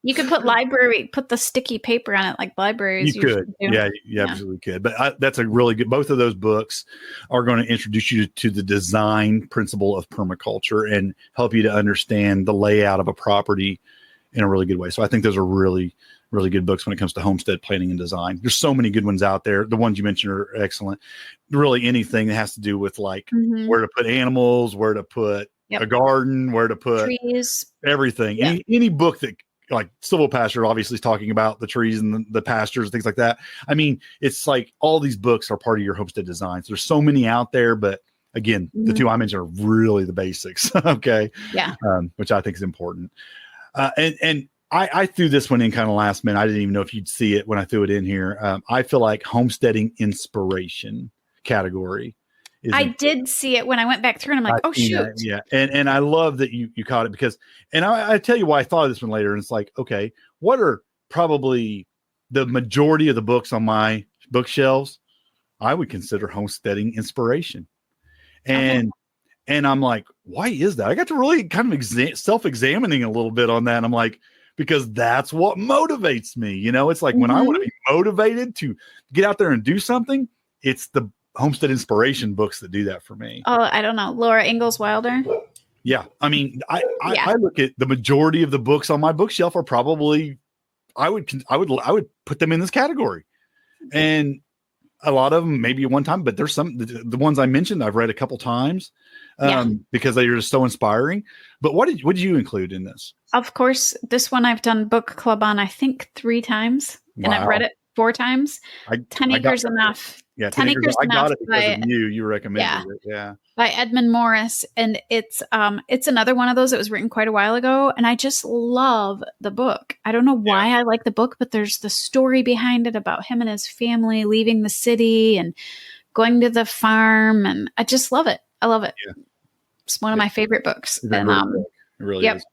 Speaker 2: You could put the sticky paper on it like libraries.
Speaker 1: You could, yeah, you absolutely could. But that's a really good. Both of those books are going to introduce you to the design principle of permaculture and help you to understand the layout of a property in a really good way. So I think those are really, really good books when it comes to homestead planning and design. There's so many good ones out there. The ones you mentioned are excellent. Really anything that has to do with like where to put animals, where to put a garden, where to put
Speaker 2: trees,
Speaker 1: everything. Yeah. Any book that like Civil Pasture obviously is talking about the trees and the pastures and things like that. I mean, it's like all these books are part of your homestead designs. There's so many out there, but again, the two I mentioned are really the basics. Okay.
Speaker 2: Yeah.
Speaker 1: Which I think is important. And I threw this one in kind of last minute. I didn't even know if you'd see it when I threw it in here. I feel like homesteading inspiration category.
Speaker 2: I did see it when I went back through, and I'm like, oh shoot.
Speaker 1: That, yeah. And I love that you caught it because, and I tell you why I thought of this one later. And it's like, okay, what are probably the majority of the books on my bookshelves? I would consider homesteading inspiration. And I'm like, why is that? I got to really kind of self-examining a little bit on that. And I'm like, because that's what motivates me. You know, it's like when I want to be motivated to get out there and do something, it's the homestead inspiration books that do that for me.
Speaker 2: Oh, I don't know. Laura Ingalls Wilder.
Speaker 1: Yeah. I mean, I look at the majority of the books on my bookshelf are probably, I would put them in this category. And a lot of them maybe one time, but there's some, the ones I mentioned, I've read a couple times because they are just so inspiring. But what did you include in this?
Speaker 2: Of course, this one I've done book club on, I think 3 times, and I've read it 4 times. 10 Acres Enough.
Speaker 1: Yeah, 10 Acres. I got it because of you. You recommended it. Yeah.
Speaker 2: By Edmund Morris. And it's another one of those that was written quite a while ago. And I just love the book. I don't know why I like the book, but there's the story behind it about him and his family leaving the city and going to the farm. And I just love it. I love it. Yeah. It's one of my favorite books. And
Speaker 1: it really is.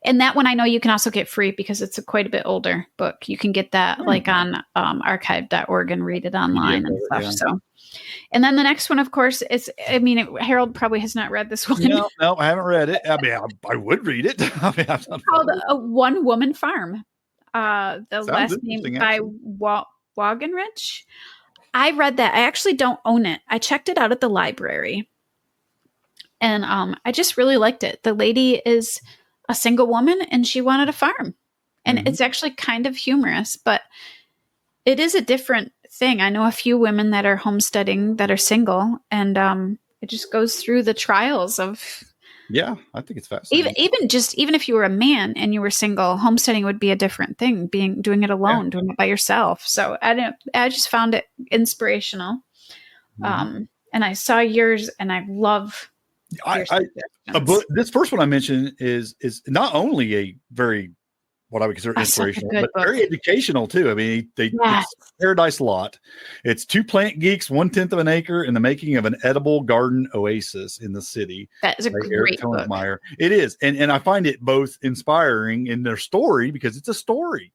Speaker 2: And that one I know you can also get free because it's quite a bit older book. You can get that like on archive.org and read it online and stuff. Yeah. So, and then the next one, of course, is, I mean, Harold probably has not read this one.
Speaker 1: No, I haven't read it. I mean, I would read it. It's
Speaker 2: called A One Woman Farm. The last name by Wagenrich. I read that. I actually don't own it. I checked it out at the library. And I just really liked it. The lady is a single woman and she wanted a farm. And it's actually kind of humorous, but it is a different thing. I know a few women that are homesteading that are single, and it just goes through the trials of.
Speaker 1: Yeah, I think it's fascinating.
Speaker 2: Even if you were a man and you were single, homesteading would be a different thing. Doing it alone, doing it by yourself. So I just found it inspirational. And I saw yours, and I love. A book. This first one I mentioned is not only a very what I would consider inspirational, but very educational too. I mean, it's Paradise Lot. It's 2 plant geeks, 1/10 of an acre, in the making of an edible garden oasis in the city. That is a great book.
Speaker 1: It is, and I find it both inspiring in their story because it's a story.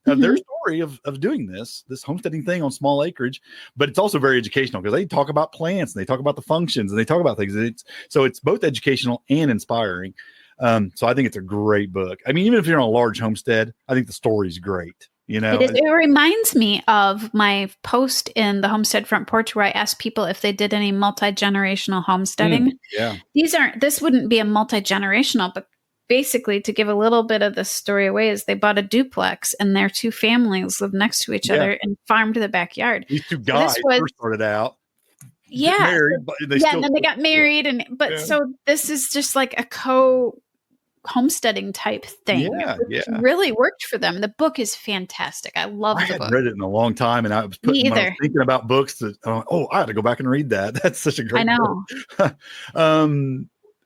Speaker 1: Their story of doing this homesteading thing on small acreage, but it's also very educational because they talk about plants and they talk about the functions and they talk about things. It's both educational and inspiring. So I think it's a great book. I mean, even if you're on a large homestead, I think the story's great. You know,
Speaker 2: it reminds me of my post in the Homestead Front Porch where I asked people if they did any multi-generational homesteading. This wouldn't be a multi-generational, but basically, to give a little bit of the story away, is they bought a duplex and their 2 families lived next to each other and farmed the backyard.
Speaker 1: These 2 guys first started out.
Speaker 2: Married, but and then they got married, so this is just like a homesteading type thing. Which really worked for them. The book is fantastic. I love the book. I hadn't
Speaker 1: read it in a long time, and I was thinking about books that I had to go back and read that. That's such a great book.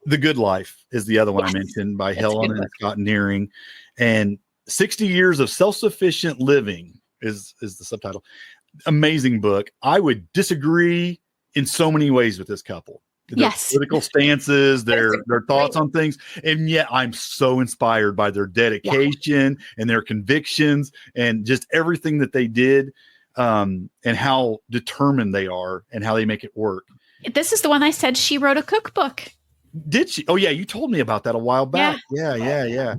Speaker 1: The Good Life is the other one I mentioned by Helen and Scott Nearing, and 60 Years of Self-Sufficient Living is the subtitle. Amazing book. I would disagree in so many ways with this couple. Their political stances, their thoughts on things, and yet I'm so inspired by their dedication and their convictions and just everything that they did, and how determined they are and how they make it work.
Speaker 2: This is the one I said she wrote a cookbook.
Speaker 1: Did she? Oh yeah, you told me about that a while back. Yeah.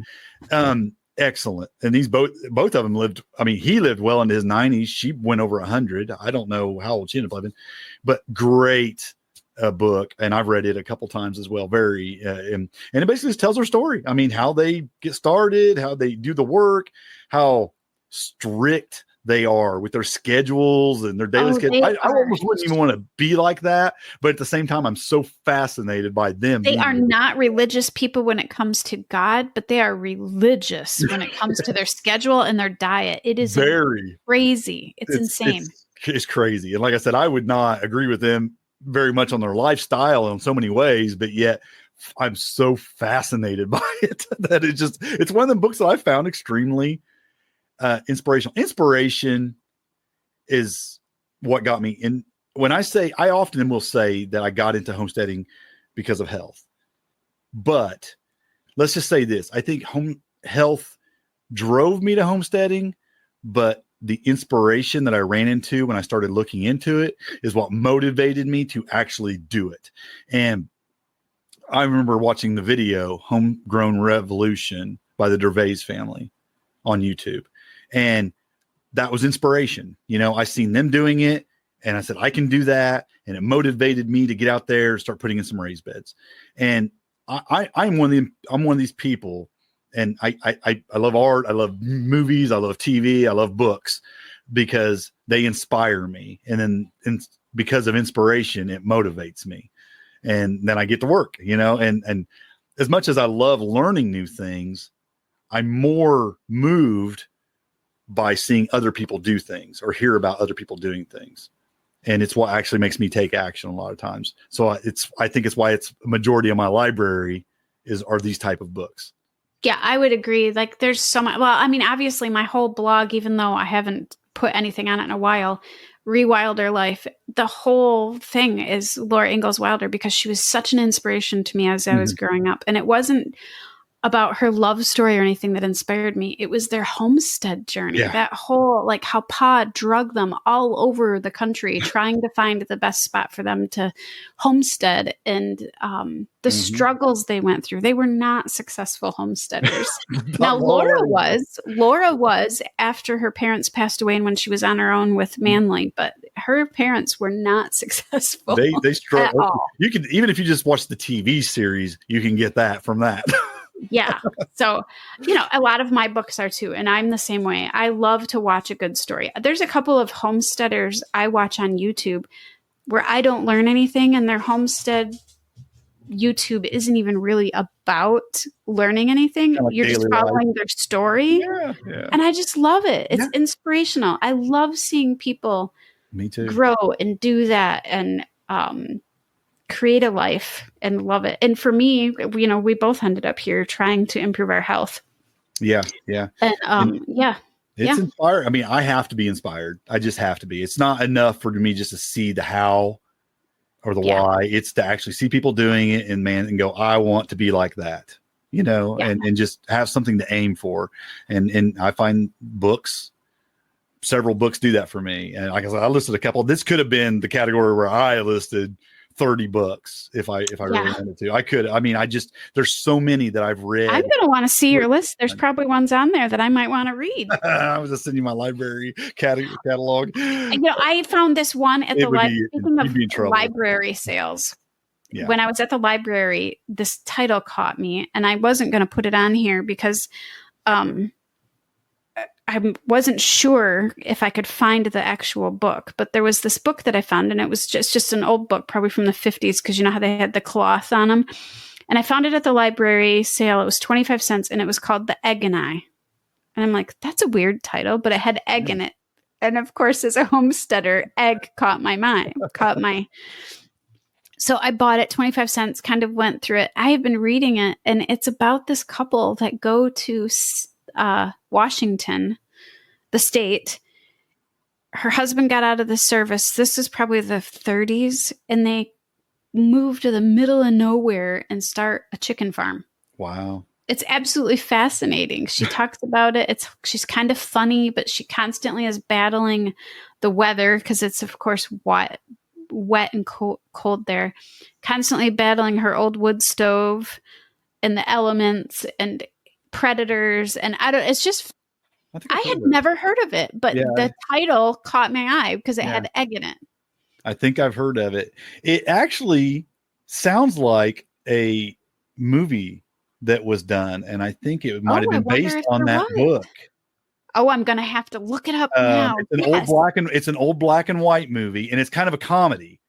Speaker 1: Excellent. And these both of them lived. I mean, he lived well into his 90s. She went over 100. I don't know how old she ended up living, but great book. And I've read it a couple times as well. Very and it basically just tells her story. I mean, how they get started, how they do the work, how strict they are with their schedules and their daily schedule. I almost wouldn't even want to be like that, but at the same time, I'm so fascinated by them.
Speaker 2: They are not religious people when it comes to God, but they are religious when it comes to their schedule and their diet. It is very crazy. It's insane.
Speaker 1: It's crazy. And like I said, I would not agree with them very much on their lifestyle in so many ways, but yet I'm so fascinated by it that it's one of the books that I found extremely inspirational. Inspiration is what got me in. When I often will say that I got into homesteading because of health, but let's just say this. I think health drove me to homesteading, but the inspiration that I ran into when I started looking into it is what motivated me to actually do it. And I remember watching the video Homegrown Revolution by the Gervais family on YouTube. And that was inspiration. You know, I seen them doing it and I said, I can do that. And it motivated me to get out there and start putting in some raised beds. And I'm one of these people. And I love art. I love movies. I love TV. I love books because they inspire me. And because of inspiration, it motivates me. And then I get to work, you know, and as much as I love learning new things, I'm more moved by seeing other people do things or hear about other people doing things. And it's what actually makes me take action a lot of times. So I think it's why it's a majority of my library are these type of books.
Speaker 2: Yeah, I would agree. Like there's so much, well, I mean, obviously my whole blog, even though I haven't put anything on it in a while, Rewilder Life, the whole thing is Laura Ingalls Wilder because she was such an inspiration to me as I was growing up. And it wasn't about her love story or anything that inspired me. It was their homestead journey. Yeah. That whole, like how Pa drug them all over the country trying to find the best spot for them to homestead and the struggles they went through. They were not successful homesteaders. Now, Laura was after her parents passed away and when she was on her own with Manly, but her parents were not successful.
Speaker 1: They struggled. You can, even if you just watch the TV series, you can get that from that.
Speaker 2: Yeah. So, you know, a lot of my books are too. And I'm the same way. I love to watch a good story. There's a couple of homesteaders I watch on YouTube where I don't learn anything and their homestead YouTube isn't even really about learning anything. Kind of you're just following their story. Yeah. And I just love it. It's inspirational. I love seeing people grow and do that and, create a life and love it. And for me, you know, we both ended up here trying to improve our health.
Speaker 1: Yeah.
Speaker 2: And
Speaker 1: it's inspiring. I mean, I have to be inspired. I just have to be. It's not enough for me just to see the how or the why. It's to actually see people doing it and go, I want to be like that, you know, and just have something to aim for. And I find several books do that for me. And like I said, I listed a couple. This could have been the category where I listed 30 books if I really wanted to. I could. I mean, there's so many that I've read.
Speaker 2: I'm going to want to see your list. There's probably ones on there that I might want to read.
Speaker 1: I was just sending you my library catalog.
Speaker 2: You know, I found this one at the library sales. Yeah. When I was at the library, this title caught me and I wasn't going to put it on here because I wasn't sure if I could find the actual book, but there was this book that I found and it was just an old book, probably from the 50s. Cause you know how they had the cloth on them. And I found it at the library sale. It was 25 cents and it was called The Egg and I. And I'm like, that's a weird title, but it had egg in it. And of course, as a homesteader, egg caught my so I bought it 25 cents, kind of went through it. I have been reading it and it's about this couple that go to Washington, the state. Her husband got out of the service. This is probably the 30s, and they move to the middle of nowhere and start a chicken farm.
Speaker 1: Wow.
Speaker 2: It's absolutely fascinating. She talks about it. She's kind of funny, but she constantly is battling the weather because it's, of course, wet and cold there, constantly battling her old wood stove and the elements and predators. And it's just, I had never heard of it, but the title caught my eye because it had egg in it.
Speaker 1: I think I've heard of it. It actually sounds like a movie that was done, and I think it might have been based on that book.
Speaker 2: Oh, I'm going to have to look it up now.
Speaker 1: It's an old black and white movie, and it's kind of a comedy.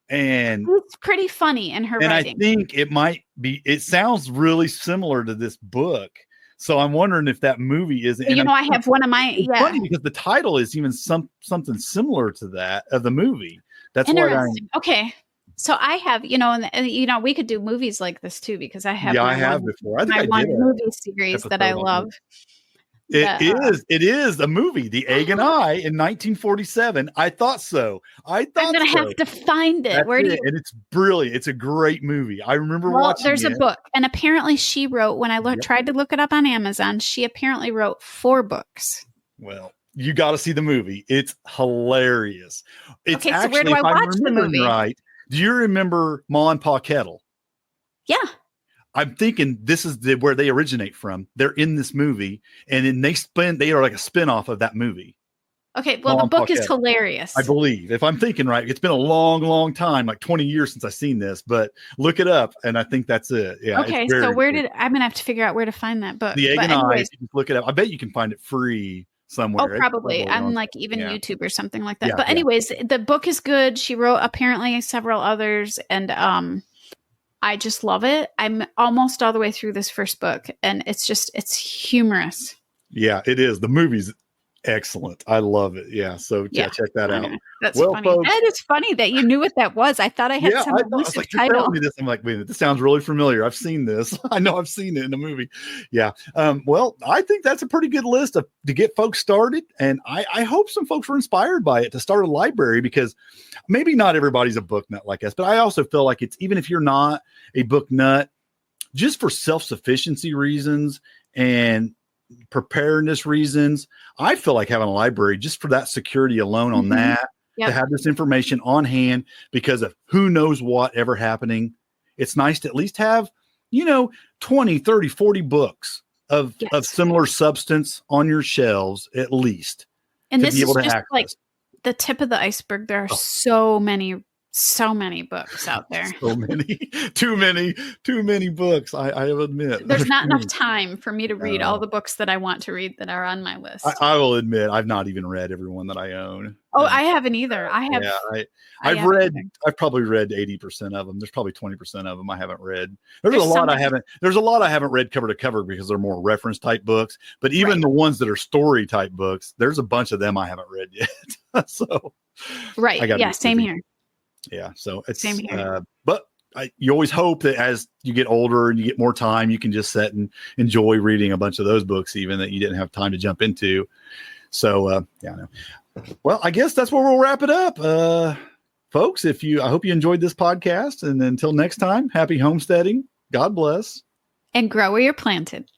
Speaker 1: And
Speaker 2: it's pretty funny in her writing.
Speaker 1: I think it might be. It sounds really similar to this book. So I'm wondering if that movie is.
Speaker 2: I have one of my.
Speaker 1: It's funny because the title is even something similar to that of the movie. That's why.
Speaker 2: Okay. So I have, we could do movies like this too, because I have.
Speaker 1: Yeah, I have before. I think I did
Speaker 2: movie series that I love.
Speaker 1: It is a movie, The Egg and I, in 1947. I thought so. I'm gonna
Speaker 2: have to find it.
Speaker 1: And it's brilliant. It's a great movie. I remember watching.
Speaker 2: There's a book, and apparently she wrote. When I tried to look it up on Amazon, she apparently wrote 4 books.
Speaker 1: Well, you got to see the movie. It's hilarious. It's
Speaker 2: okay, so where do I watch the movie?
Speaker 1: Right. Do you remember Ma and Pa Kettle?
Speaker 2: Yeah.
Speaker 1: I'm thinking this is where they originate from. They're in this movie, and then they are like a spinoff of that movie.
Speaker 2: Okay, well, the book is hilarious.
Speaker 1: I believe, if I'm thinking right, it's been a long, long time, like 20 years since I've seen this, but look it up, and I think that's it. Yeah.
Speaker 2: Okay, so I'm going to have to figure out where to find that book.
Speaker 1: The Egg and I, look it up. I bet you can find it free somewhere.
Speaker 2: Oh, probably. On YouTube or something like that. Yeah, but anyways, the book is good. She wrote apparently several others, and I just love it. I'm almost all the way through this first book, and it's humorous.
Speaker 1: Yeah, it is. The movie's excellent. I love it. Yeah. So check that out.
Speaker 2: That's funny. Folks, and it's funny that you knew what that was. I thought I had some elusive title.
Speaker 1: I'm like, wait, this sounds really familiar. I've seen this. I know I've seen it in a movie. Yeah. Well, I think that's a pretty good list to get folks started. And I hope some folks were inspired by it to start a library, because maybe not everybody's a book nut like us, but I also feel like it's, even if you're not a book nut, just for self-sufficiency reasons and preparedness reasons, I feel like having a library just for that security alone on that, to have this information on hand, because of who knows what ever happening. It's nice to at least have, 20, 30, 40 books of similar substance on your shelves, at least.
Speaker 2: And this is just like the tip of the iceberg. There are so many books out there.
Speaker 1: So many, too many books. I admit
Speaker 2: there's not enough time for me to read all the books that I want to read that are on my list.
Speaker 1: I will admit I've not even read every one that I own.
Speaker 2: Oh, I haven't either.
Speaker 1: I've probably read 80% of them. There's probably 20% of them I haven't read. There's a lot I haven't read cover to cover because they're more reference type books. But even the ones that are story type books, there's a bunch of them I haven't read yet. So
Speaker 2: same here.
Speaker 1: Yeah, so it's
Speaker 2: same here.
Speaker 1: But you always hope that as you get older and you get more time, you can just sit and enjoy reading a bunch of those books, even that you didn't have time to jump into. So well, I guess that's where we'll wrap it up, folks. I hope you enjoyed this podcast, and until next time, happy homesteading. God bless,
Speaker 2: and grow where you're planted.